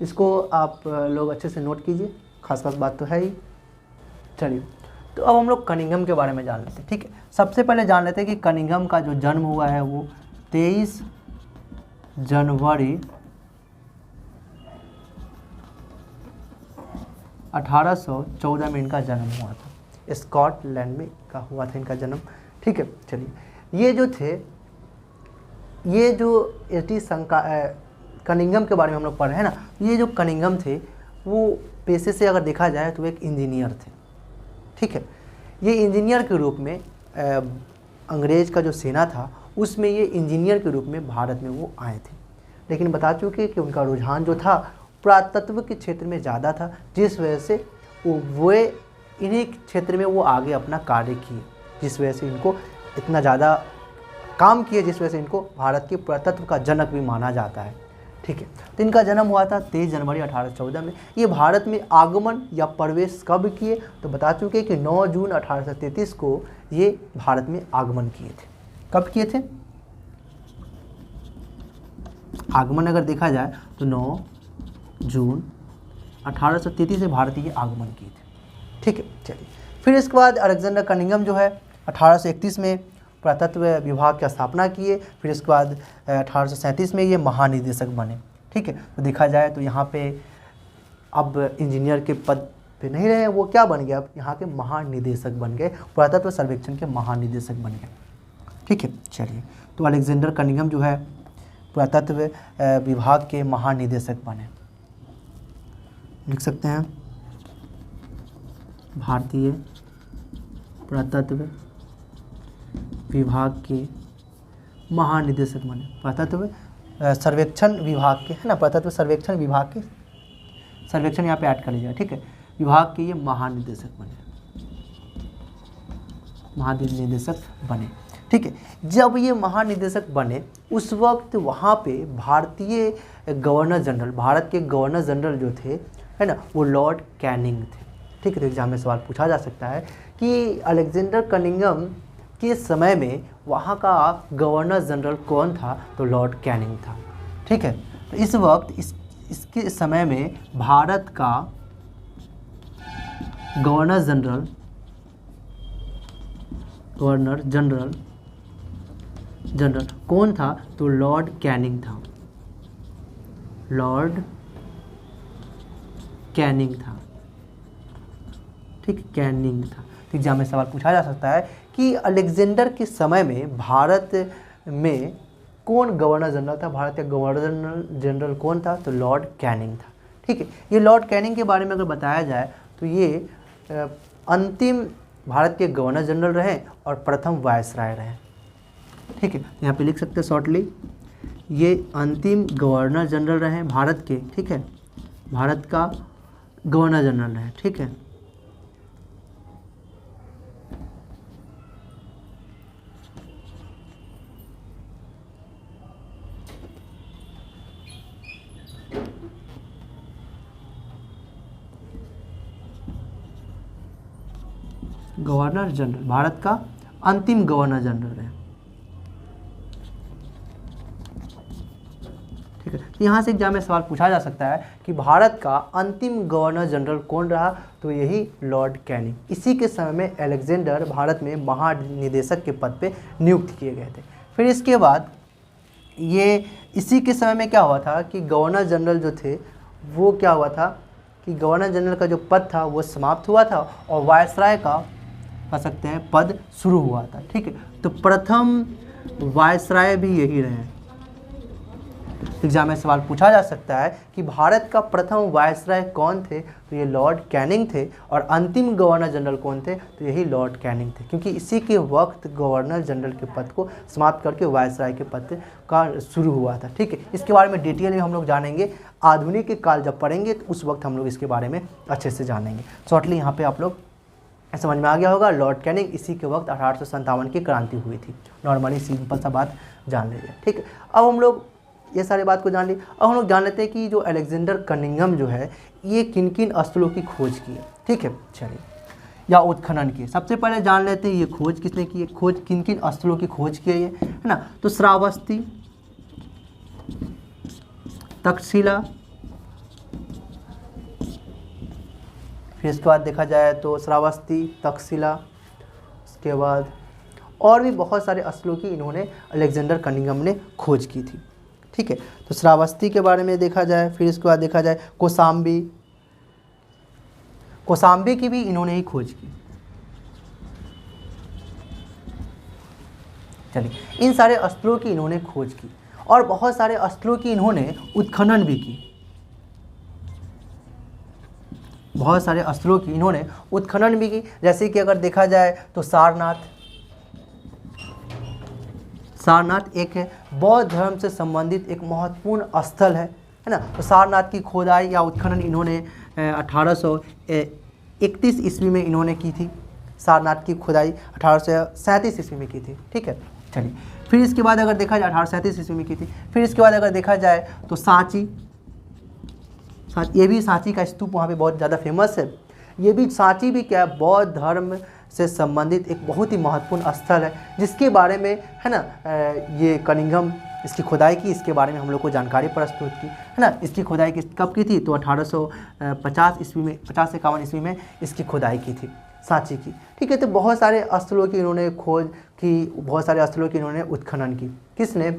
इसको आप लोग अच्छे से नोट कीजिए, खास बात तो है ही। चलिए, तो अब हम लोग कनिंघम के बारे में जान लेते हैं। ठीक है। सबसे पहले जान लेते हैं कि कनिंघम का जो जन्म हुआ है वो 23 जनवरी 1814 में इनका जन्म हुआ था। स्कॉटलैंड में का हुआ था इनका जन्म। ठीक है। चलिए, ये जो थे, ये जो एच.डी. कनिंघम के बारे में हम लोग पढ़ रहे हैं ना, ये जो कनिंघम थे वो पेशे से अगर देखा जाए तो एक इंजीनियर थे। ठीक है। ये इंजीनियर के रूप में अंग्रेज़ का जो सेना था उसमें ये इंजीनियर के रूप में भारत में वो आए थे, लेकिन बता चुके कि उनका रुझान जो था पुरातत्व के क्षेत्र में ज़्यादा था, जिस वजह से वो इन्हीं क्षेत्र में वो आगे अपना कार्य किए, जिस वजह से इनको इतना ज़्यादा काम किए, जिस वजह से इनको भारत के पुरातत्व का जनक भी माना जाता है। ठीक है। तो इनका जन्म हुआ था 23 जनवरी 1814 में। ये भारत में आगमन या प्रवेश कब किए, तो बता चुके कि 9 जून 1833 को ये भारत में आगमन किए थे। कब किए थे आगमन, अगर देखा जाए तो 9 जून 1833 से भारत ये आगमन किए थे। ठीक है। चलिए, फिर इसके बाद अलेक्जेंडर कनिंघम जो है 1831 में पुरातत्व विभाग की स्थापना किए। फिर इसके बाद 1837 में ये महानिदेशक बने। ठीक है। तो देखा जाए तो यहाँ पे अब इंजीनियर के पद पे नहीं रहे, वो क्या बन गए, अब यहाँ के महानिदेशक बन गए, पुरातत्व सर्वेक्षण के महानिदेशक बन गए। ठीक है। चलिए, तो अलेक्जेंडर कनिंघम जो है पुरातत्व विभाग के महानिदेशक बने। लिख सकते हैं भारतीय पुरातत्व विभाग के महानिदेशक बने। पुरातत्व सर्वेक्षण विभाग के, है ना, पुरातत्व सर्वेक्षण विभाग के, सर्वेक्षण यहाँ पे ऐड कर लीजिएगा, ठीक है, विभाग के ये महानिदेशक बने, महानिदेशक बने, ठीक है। जब ये महानिदेशक बने उस वक्त वहाँ पे भारतीय गवर्नर जनरल, भारत के गवर्नर जनरल जो थे, है ना, वो लॉर्ड कैनिंग थे, ठीक है। तो एग्जाम में सवाल पूछा जा सकता है कि अलेक्जेंडर कनिंघम के समय में वहाँ का गवर्नर जनरल कौन था, तो लॉर्ड कैनिंग था, ठीक है। तो इस वक्त इसके समय में भारत का गवर्नर जनरल कौन था, तो लॉर्ड कैनिंग था, लॉर्ड कैनिंग था, ठीक, कैनिंग था। तो एग्जाम में सवाल पूछा जा सकता है कि अलेक्जेंडर के समय में भारत में कौन गवर्नर जनरल था, भारत का गवर्नर जनरल कौन था, तो लॉर्ड कैनिंग था, ठीक है। ये लॉर्ड कैनिंग के बारे में अगर बताया जाए तो ये अंतिम भारत के गवर्नर जनरल रहे और प्रथम वायसराय रहे, ठीक है। यहाँ पे लिख सकते हैं शॉर्टली, ये अंतिम गवर्नर जनरल रहे भारत के, ठीक है, भारत का गवर्नर जनरल रहे, ठीक है। गवर्नर जनरल, भारत का अंतिम गवर्नर जनरल है, ठीक है। यहाँ से एग्जाम में सवाल पूछा जा सकता है कि भारत का अंतिम गवर्नर जनरल कौन रहा, तो यही लॉर्ड कैनिंग। इसी के समय में अलेक्जेंडर भारत में महानिदेशक के पद पे नियुक्त किए गए थे। फिर इसके बाद ये इसी के समय में क्या हुआ था कि गवर्नर जनरल जो थे वो क्या हुआ था कि गवर्नर जनरल का जो पद था वो समाप्त हुआ था और वायसराय का कह सकते हैं पद शुरू हुआ था, ठीक है। तो प्रथम वायसराय भी यही रहे। एग्जाम में सवाल पूछा जा सकता है कि भारत का प्रथम वायसराय कौन थे, तो ये लॉर्ड कैनिंग थे, और अंतिम गवर्नर जनरल कौन थे, तो यही लॉर्ड कैनिंग थे, क्योंकि इसी के वक्त गवर्नर जनरल के पद को समाप्त करके वायसराय के पद का शुरू हुआ था, ठीक है। इसके बारे में डिटेल में हम लोग जानेंगे, आधुनिक काल जब पढ़ेंगे तो उस वक्त हम लोग इसके बारे में अच्छे से जानेंगे। शॉर्टली यहाँ पे आप लोग समझ में आ गया होगा, लॉर्ड कैनिंग इसी के वक्त 1857 की क्रांति हुई थी। नॉर्मली सिंपल सा बात जान लीजिए, ठीक है। अब हम लोग ये सारी बात को जान ली। अब हम लोग जान लेते हैं कि जो अलेक्जेंडर कनिंघम जो है ये किन किन स्थलों की खोज की है, ठीक है, चलिए, या उत्खनन की। सबसे पहले जान लेते हैं ये खोज किसने की है, खोज किन किन स्थलों की खोज की है ये, है ना। तो श्रावस्ती, तक्षशिला, फिर इसके बाद देखा जाए तो श्रावस्ती, तक्षशिला, उसके बाद और भी बहुत सारे स्थलों की इन्होंने अलेक्जेंडर कनिंघम ने खोज की थी, ठीक है। तो श्रावस्ती के बारे में देखा जाए, फिर इसके बाद देखा जाए कौशाम्बी, कौशाम्बी की भी इन्होंने ही खोज की। चलिए, इन सारे स्थलों की इन्होंने खोज की और बहुत सारे स्थलों की इन्होंने उत्खनन भी की, बहुत सारे स्थलों की इन्होंने उत्खनन भी की। जैसे कि अगर देखा जाए तो सारनाथ एक बौद्ध धर्म से संबंधित एक महत्वपूर्ण स्थल है ना। तो सारनाथ की खोदाई या उत्खनन इन्होंने 1831 ईस्वी में इन्होंने की थी। सारनाथ की खुदाई 1837 ईस्वी में की थी, ठीक है। चलिए, फिर इसके बाद अगर देखा जाए 1837 ईस्वी में की थी। फिर इसके बाद अगर देखा जाए तो सांची, ये भी सांची का स्तूप वहाँ पे बहुत ज़्यादा फेमस है। ये भी सांची भी क्या है, बौद्ध धर्म से संबंधित एक बहुत ही महत्वपूर्ण स्थल है, जिसके बारे में है ना ये कनिंघम इसकी खुदाई की, इसके बारे में हम लोग को जानकारी प्रस्तुत की, है ना। इसकी खुदाई कब की थी, तो 1850 ईस्वी में, 50-51 ईस्वी में इसकी खुदाई की थी सांची की, ठीक है। तो बहुत सारे स्थलों की इन्होंने खोज की, बहुत सारे स्थलों की इन्होंने उत्खनन की। किसने,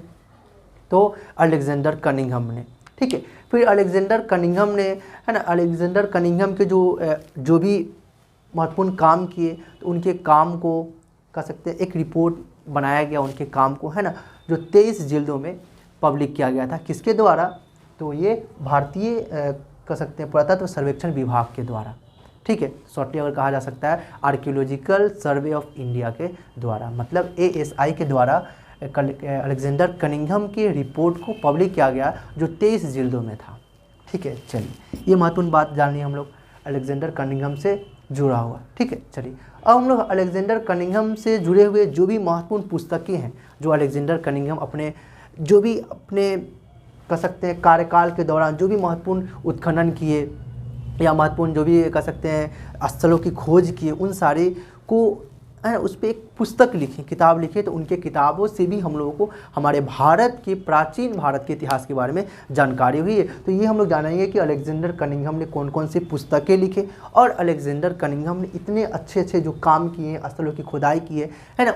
तो अलेक्जेंडर कनिंघम ने, ठीक है। फिर अलेक्जेंडर कनिंघम ने, है ना, अलेक्जेंडर कनिंघम के जो भी महत्वपूर्ण काम किए, तो उनके काम को कह सकते हैं एक रिपोर्ट बनाया गया उनके काम को, है ना, जो 23 जिल्दों में पब्लिक किया गया था। किसके द्वारा? तो ये भारतीय कह सकते हैं पुरातत्व सर्वेक्षण विभाग के द्वारा, ठीक है, शॉर्टली अगर कहा जा सकता है आर्कियोलॉजिकल सर्वे ऑफ इंडिया के द्वारा, मतलब ASI के द्वारा अलेक्जेंडर कनिंघम की रिपोर्ट को पब्लिक किया गया जो 23 जिल्दों में था। ठीक है, चलिए ये महत्वपूर्ण बात जाननी हम लोग अलेक्जेंडर कनिंघम से जुड़ा हुआ। ठीक है, चलिए अब हम लोग अलेक्जेंडर कनिंघम से जुड़े हुए जो भी महत्वपूर्ण पुस्तकें हैं जो अलेक्जेंडर कनिंघम अपने कह सकते हैं कार्यकाल के दौरान जो भी महत्वपूर्ण उत्खनन किए या महत्वपूर्ण जो भी कह सकते हैं स्थलों की खोज किए, उन सारे को उस पर एक पुस्तक लिखी, किताब लिखी, तो उनके किताबों से भी हम लोगों को हमारे भारत के प्राचीन भारत के इतिहास के बारे में जानकारी हुई है। तो ये हम लोग जानेंगे कि अलेक्जेंडर कनिंघम ने कौन कौन सी पुस्तकें लिखे और अलेक्जेंडर कनिंघम ने इतने अच्छे अच्छे जो काम किए, स्थलों की खुदाई की है ना,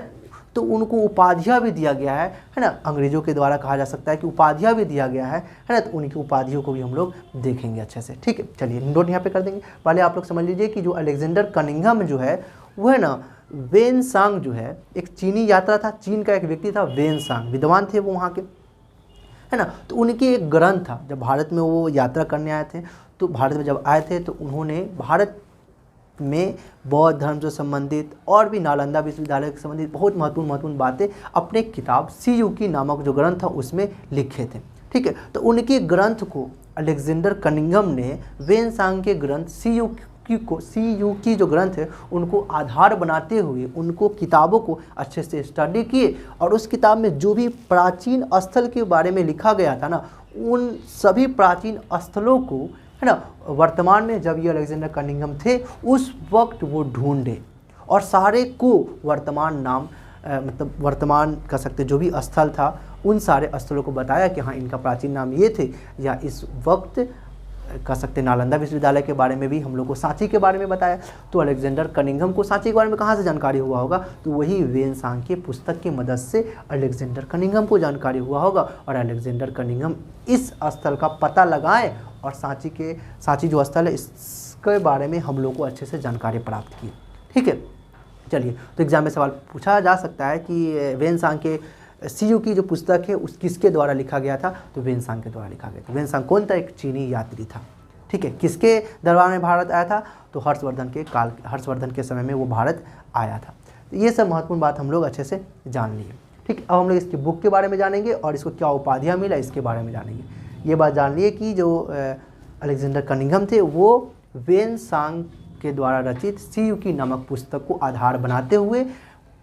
तो उनको उपाधियाँ भी दिया गया है ना, अंग्रेज़ों के द्वारा कहा जा सकता है कि उपाधियाँ भी दिया गया है ना, तो उनकी उपाधियों को भी हम लोग देखेंगे अच्छे से। ठीक है, चलिए नोट यहाँ पे कर देंगे। पहले आप लोग समझ लीजिए कि जो अलेक्जेंडर कनिंघम जो है वो है ना वेनसांग जो है एक चीनी यात्रा था, चीन का एक व्यक्ति था वेनसांग, विद्वान थे वो वहाँ के, है ना। तो उनके एक ग्रंथ था, जब भारत में वो यात्रा करने आए थे, तो भारत में जब आए थे तो उन्होंने भारत में बौद्ध धर्म से संबंधित और भी नालंदा विश्वविद्यालय से संबंधित बहुत महत्वपूर्ण बातें अपने किताब सीयूकी नामक जो ग्रंथ था उसमें लिखे थे। ठीक है, तो उनके ग्रंथ को अलेक्जेंडर कनिंघम ने वेनसांग के ग्रंथ सीयूकी जो ग्रंथ है उनको आधार बनाते हुए उनको किताबों को अच्छे से स्टडी किए और उस किताब में जो भी प्राचीन स्थल के बारे में लिखा गया था ना, उन सभी प्राचीन स्थलों को है ना वर्तमान में जब ये अलेक्जेंडर कनिंघम थे उस वक्त वो ढूंढे और सारे को वर्तमान नाम मतलब वर्तमान कह सकते जो भी स्थल था उन सारे स्थलों को बताया कि हाँ इनका प्राचीन नाम ये थे, या इस वक्त कह सकते नालंदा विश्वविद्यालय के बारे में भी हम लोग को सांची के बारे में बताया। तो अलेक्जेंडर कनिंघम को सांची के बारे में कहाँ से जानकारी हुआ होगा? तो वही वेनसांग की पुस्तक की मदद से अलेक्जेंडर कनिंघम को जानकारी हुआ होगा और अलेक्जेंडर कनिंघम इस स्थल का पता लगाए और सांची जो स्थल है इसके बारे में हम लोग को अच्छे से जानकारी प्राप्त की। ठीक है, चलिए तो एग्जाम में सवाल पूछा जा सकता है कि वेनसांग के सीयू की जो पुस्तक है उस किसके द्वारा लिखा गया था? तो वेनसांग के द्वारा लिखा गया था। वेनसांग कौन था? एक चीनी यात्री था। ठीक है, किसके दरबार में भारत आया था? तो हर्षवर्धन के समय में वो भारत आया था। तो ये सब महत्वपूर्ण बात हम लोग अच्छे से जान लिए। ठीक, अब हम लोग इसकी बुक के बारे में जानेंगे और इसको क्या उपाधियाँ मिला इसके बारे में जानेंगे। ये बात जान लिए कि जो अलेक्जेंडर कनिंघम थे वो वेनसांग के द्वारा रचित सीयूकी नामक पुस्तक को आधार बनाते हुए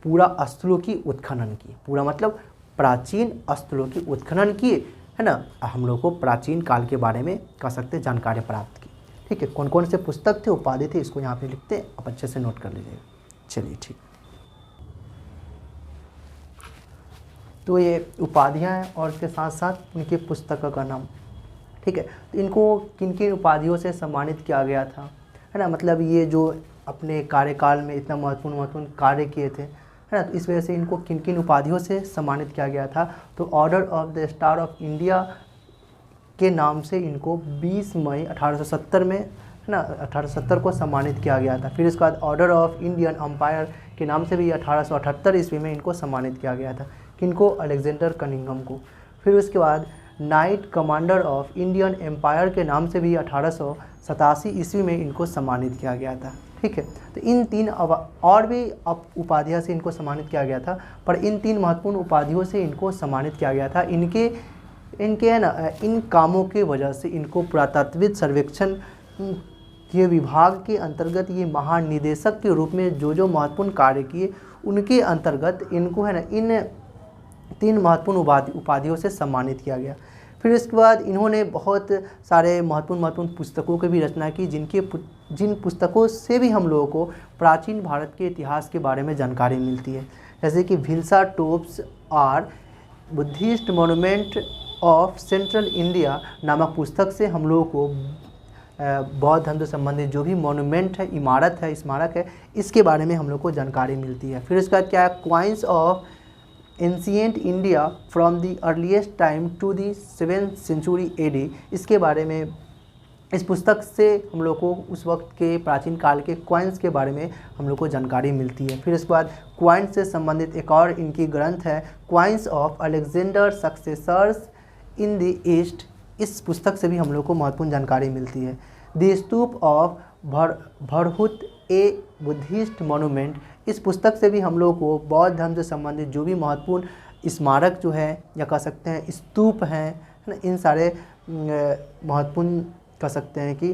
पूरा स्थलों की उत्खनन की, पूरा मतलब प्राचीन स्थलों की उत्खनन किए, है ना। हम लोग को प्राचीन काल के बारे में कह सकते जानकारी प्राप्त की। ठीक है, कौन कौन से पुस्तक थे, उपाधि थे, इसको यहाँ पे लिखते हैं, आप अच्छे से नोट कर लीजिएगा। चलिए ठीक, तो ये उपाधियाँ हैं और इसके साथ साथ उनके पुस्तकों का नाम। ठीक है, तो इनको किन किन उपाधियों से सम्मानित किया गया था, है ना, मतलब ये जो अपने कार्यकाल में इतना महत्वपूर्ण कार्य किए थे, है ना, तो इस वजह से इनको किन किन उपाधियों से सम्मानित किया गया था? तो order of the star of India के नाम से इनको 20 मई 1870 में, है ना, 1870 को सम्मानित किया गया था। फिर इसके बाद ऑर्डर ऑफ इंडियन एम्पायर के नाम से भी 1878 ईस्वी में इनको सम्मानित किया गया था। किनको? अलेक्जेंडर कनिंघम को। फिर उसके बाद knight commander of Indian empire के नाम से भी 1887 ईस्वी में इनको सम्मानित किया गया था। ठीक है, तो इन तीन और भी उपाधियों से इनको सम्मानित किया गया था, पर इन तीन महत्वपूर्ण उपाधियों से इनको सम्मानित किया गया था। इनके है ना इन कामों की वजह से इनको पुरातत्विक सर्वेक्षण के विभाग के अंतर्गत ये महानिदेशक के रूप में जो महत्वपूर्ण कार्य किए उनके अंतर्गत इनको है ना इन तीन महत्वपूर्ण उपाधियों से सम्मानित किया गया। फिर इसके बाद इन्होंने बहुत सारे महत्वपूर्ण पुस्तकों की भी रचना की, जिन पुस्तकों से भी हम लोगों को प्राचीन भारत के इतिहास के बारे में जानकारी मिलती है, जैसे कि भिल्सा टोप्स और Buddhist monument of central India नामक पुस्तक से हम लोगों को बौद्ध धर्म से संबंधित जो भी मोनूमेंट है, इमारत है, स्मारक है, इसके बारे में हम लोग को जानकारी मिलती है। फिर इसके बाद क्या है? Coins of ancient India from the earliest time to the 7th century AD, इसके बारे में इस पुस्तक से हम लोग को उस वक्त के प्राचीन काल के क्वाइंस के बारे में हम लोग को जानकारी मिलती है। फिर इसके बाद क्वाइंस से संबंधित एक और इनकी ग्रंथ है coins of Alexander successors in the east, इस पुस्तक से भी हम लोग को महत्वपूर्ण जानकारी मिलती है। The stupa of Bharhut A Buddhist monument, इस पुस्तक से भी हम लोग को बौद्ध धर्म से संबंधित जो भी महत्वपूर्ण स्मारक जो है या कह सकते हैं स्तूप हैं, है ना, इन सारे महत्वपूर्ण कह सकते हैं कि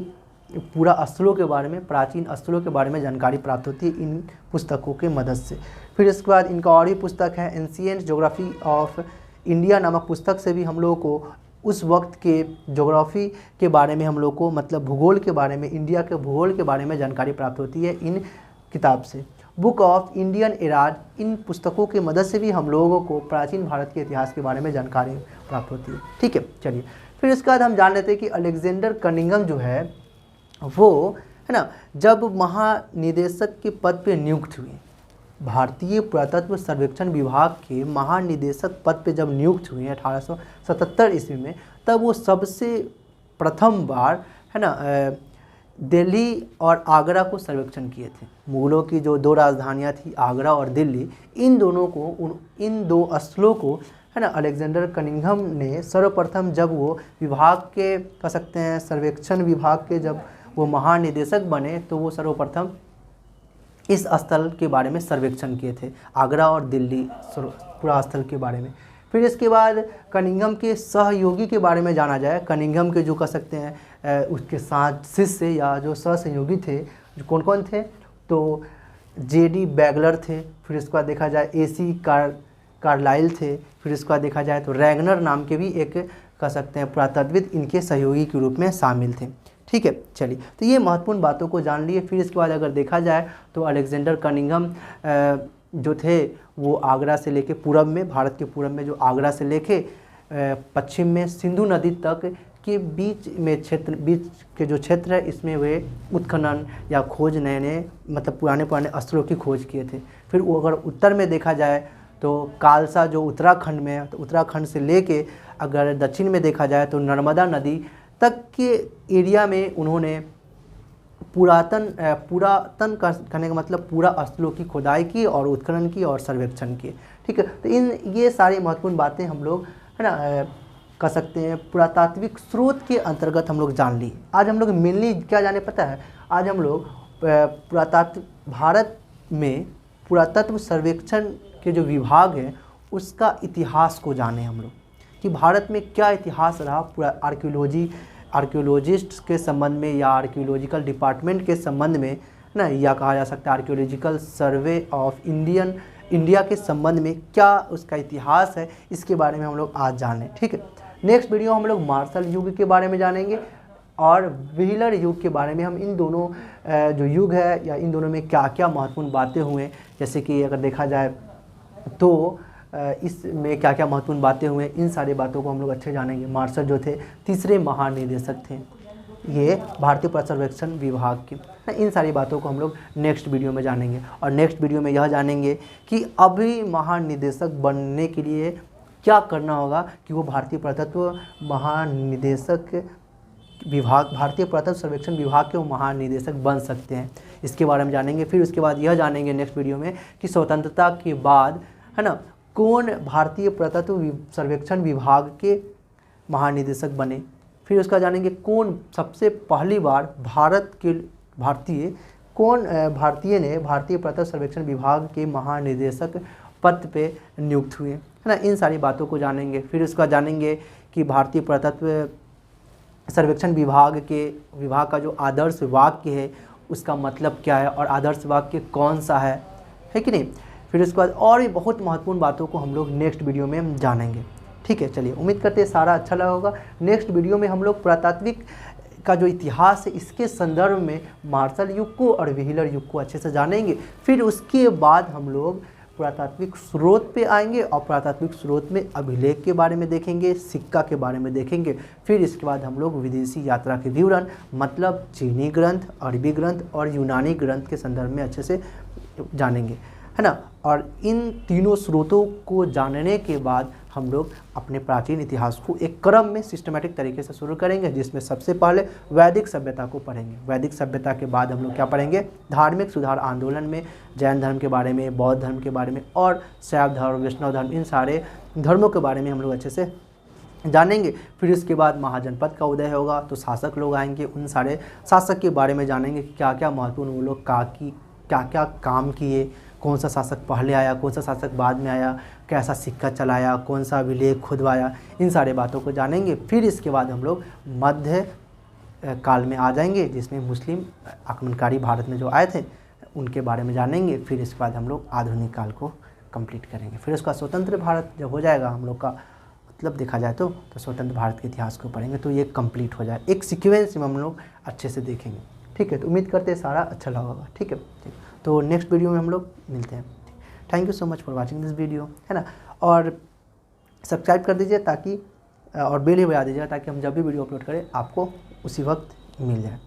पूरा स्थलों के बारे में, प्राचीन स्थलों के बारे में जानकारी प्राप्त होती है इन पुस्तकों के मदद से। फिर इसके बाद इनका और भी पुस्तक है एंशिएंट ज्योग्राफी ऑफ इंडिया नामक पुस्तक से भी हम लोगों को उस वक्त के ज्योग्राफी के बारे में हम लोग को मतलब भूगोल के बारे में, इंडिया के भूगोल के बारे में जानकारी प्राप्त होती है इन किताब से। बुक ऑफ इंडियन एराज, इन पुस्तकों की मदद से भी हम लोगों को प्राचीन भारत के इतिहास के बारे में जानकारी प्राप्त होती है। ठीक है, चलिए फिर इसके बाद हम जान लेते हैं कि अलेक्जेंडर कनिंघम जो है वो, है ना, जब महानिदेशक के पद पे नियुक्त हुए, भारतीय पुरातत्व सर्वेक्षण विभाग के महानिदेशक पद पे जब नियुक्त हुए 1877 ईस्वी में, तब वो सबसे प्रथम बार, है ना, दिल्ली और आगरा को सर्वेक्षण किए थे। मुगलों की जो दो राजधानियां थी आगरा और दिल्ली, इन दोनों को, इन दो स्थलों को, है ना, अलेक्जेंडर कनिंघम ने सर्वप्रथम जब वो विभाग के कह सकते हैं सर्वेक्षण विभाग के जब वो महानिदेशक बने तो वो सर्वप्रथम इस स्थल के बारे में सर्वेक्षण किए थे, आगरा और दिल्ली पूरा स्थल के बारे में। फिर इसके बाद कनिंघम के सहयोगी के बारे में जाना जाए। कनिंघम के जो कह सकते हैं उसके साथ शिष्य या जो सहयोगी थे, जो कौन कौन थे, तो जेडी बैगलर थे। फिर इसके बाद देखा जाए एसी कार्लाइल थे। फिर इसके बाद देखा जाए तो रैगनर नाम के भी एक कह सकते हैं पुरातत्वविद इनके सहयोगी के रूप में शामिल थे। ठीक है, चलिए तो ये महत्वपूर्ण बातों को जान लिए। फिर इसके बाद अगर देखा जाए तो अलेक्जेंडर कनिंघम जो थे वो आगरा से लेके पूरब में, भारत के पूरब में जो आगरा से लेके पश्चिम में सिंधु नदी तक के बीच के जो क्षेत्र है इसमें वे उत्खनन या खोज नए मतलब पुराने स्थलों की खोज किए थे। फिर वो अगर उत्तर में देखा जाए तो कालसा जो उत्तराखंड में है, तो उत्तराखंड से लेके अगर दक्षिण में देखा जाए तो नर्मदा नदी तक के एरिया में उन्होंने पुरातन करने का मतलब पूरा स्थलों की खुदाई की और उत्खनन की और सर्वेक्षण किए। ठीक है, तो ये सारी महत्वपूर्ण बातें हम लोग, है ना, कह सकते हैं पुरातात्विक स्रोत के अंतर्गत हम लोग जान ली। आज हम लोग मेनली क्या जाने पता है, आज हम लोग भारत में पुरातत्व सर्वेक्षण के जो विभाग है उसका इतिहास को जाने हम लोग कि भारत में क्या इतिहास रहा पूरा आर्कियोलॉजिस्ट के संबंध में या आर्कियोलॉजिकल डिपार्टमेंट के संबंध में, ना, या कहा जा सकता है आर्कियोलॉजिकल सर्वे ऑफ इंडिया के संबंध में क्या उसका इतिहास है, इसके बारे में हम लोग आज जानें। ठीक है, नेक्स्ट वीडियो हम लोग मार्शल युग के बारे में जानेंगे और व्हीलर युग के बारे में। हम इन दोनों जो युग है या इन दोनों में क्या क्या महत्वपूर्ण बातें हुए, जैसे कि अगर देखा जाए तो इसमें क्या क्या महत्वपूर्ण बातें हुए, इन सारी बातों को हम लोग अच्छे जानेंगे। मार्शल जो थे तीसरे महानिदेशक थे ये भारतीय पुरातत्व सर्वेक्षण विभाग के। इन सारी बातों को हम लोग नेक्स्ट वीडियो में जानेंगे और नेक्स्ट वीडियो में यह जानेंगे कि अभी महानिदेशक बनने के लिए क्या करना होगा कि वो भारतीय पुरातत्व महानिदेशक विभाग, भारतीय पुरातत्व सर्वेक्षण विभाग के वो महानिदेशक बन सकते हैं, इसके बारे में जानेंगे। फिर उसके बाद यह जानेंगे नेक्स्ट वीडियो में कि स्वतंत्रता के बाद, है ना, कौन भारतीय पुरातत्व सर्वेक्षण विभाग के महानिदेशक बने। फिर उसका जानेंगे कौन सबसे पहली बार भारतीय ने भारतीय पुरातत्व सर्वेक्षण विभाग के महानिदेशक पद पे नियुक्त हुए, है ना। इन सारी बातों को जानेंगे। फिर उसका जानेंगे कि भारतीय पुरातत्व सर्वेक्षण विभाग का जो आदर्श वाक्य है उसका मतलब क्या है और आदर्श वाक्य कौन सा है कि नहीं। फिर उसके बाद और भी बहुत महत्वपूर्ण बातों को हम लोग नेक्स्ट वीडियो में हम जानेंगे। ठीक है, चलिए उम्मीद करते हैं सारा अच्छा लगा होगा। नेक्स्ट वीडियो में हम लोग पुरातात्विक का जो इतिहास है इसके संदर्भ में मार्शल युग को और व्हीलर युग को अच्छे से जानेंगे। फिर उसके बाद हम लोग पुरातात्विक स्रोत पे आएंगे और पुरातात्विक स्रोत में अभिलेख के बारे में देखेंगे, सिक्का के बारे में देखेंगे। फिर इसके बाद हम लोग विदेशी यात्रा के विवरण मतलब चीनी ग्रंथ, अरबी ग्रंथ और यूनानी ग्रंथ के संदर्भ में अच्छे से जानेंगे, है ना। और इन तीनों स्रोतों को जानने के बाद हम लोग अपने प्राचीन इतिहास को एक क्रम में सिस्टमेटिक तरीके से शुरू करेंगे, जिसमें सबसे पहले वैदिक सभ्यता को पढ़ेंगे। वैदिक सभ्यता के बाद हम लोग क्या पढ़ेंगे, धार्मिक सुधार आंदोलन में जैन धर्म के बारे में, बौद्ध धर्म के बारे में और शैव धर्म, वैष्णव धर्म, इन सारे धर्मों के बारे में हम लोग अच्छे से जानेंगे। फिर इसके बाद महाजनपद का उदय होगा, तो शासक लोग आएंगे, उन सारे शासक के बारे में जानेंगे कि क्या क्या महत्वपूर्ण वो लोग क्या क्या काम किए, कौन सा शासक पहले आया, कौन सा शासक बाद में आया, कैसा सिक्का चलाया, कौन सा अभिलेख खुदवाया, इन सारे बातों को जानेंगे। फिर इसके बाद हम लोग मध्य काल में आ जाएंगे, जिसमें मुस्लिम आक्रमणकारी भारत में जो आए थे उनके बारे में जानेंगे। फिर इसके बाद हम लोग आधुनिक काल को कंप्लीट करेंगे। फिर उसका स्वतंत्र भारत जब हो जाएगा हम लोग का, मतलब देखा जाए तो स्वतंत्र भारत के इतिहास को पढ़ेंगे, तो ये कंप्लीट हो जाए। एक सीक्वेंस में हम लोग अच्छे से देखेंगे। ठीक है, तो उम्मीद करते हैं सारा अच्छा लगा होगा। ठीक है, तो नेक्स्ट वीडियो में हम लोग मिलते हैं। Thank you so much for watching this video, है ना। और सब्सक्राइब कर दीजिए ताकि और बेल ही बजा दीजिएगा ताकि हम जब भी वीडियो अपलोड करें आपको उसी वक्त मिल जाए।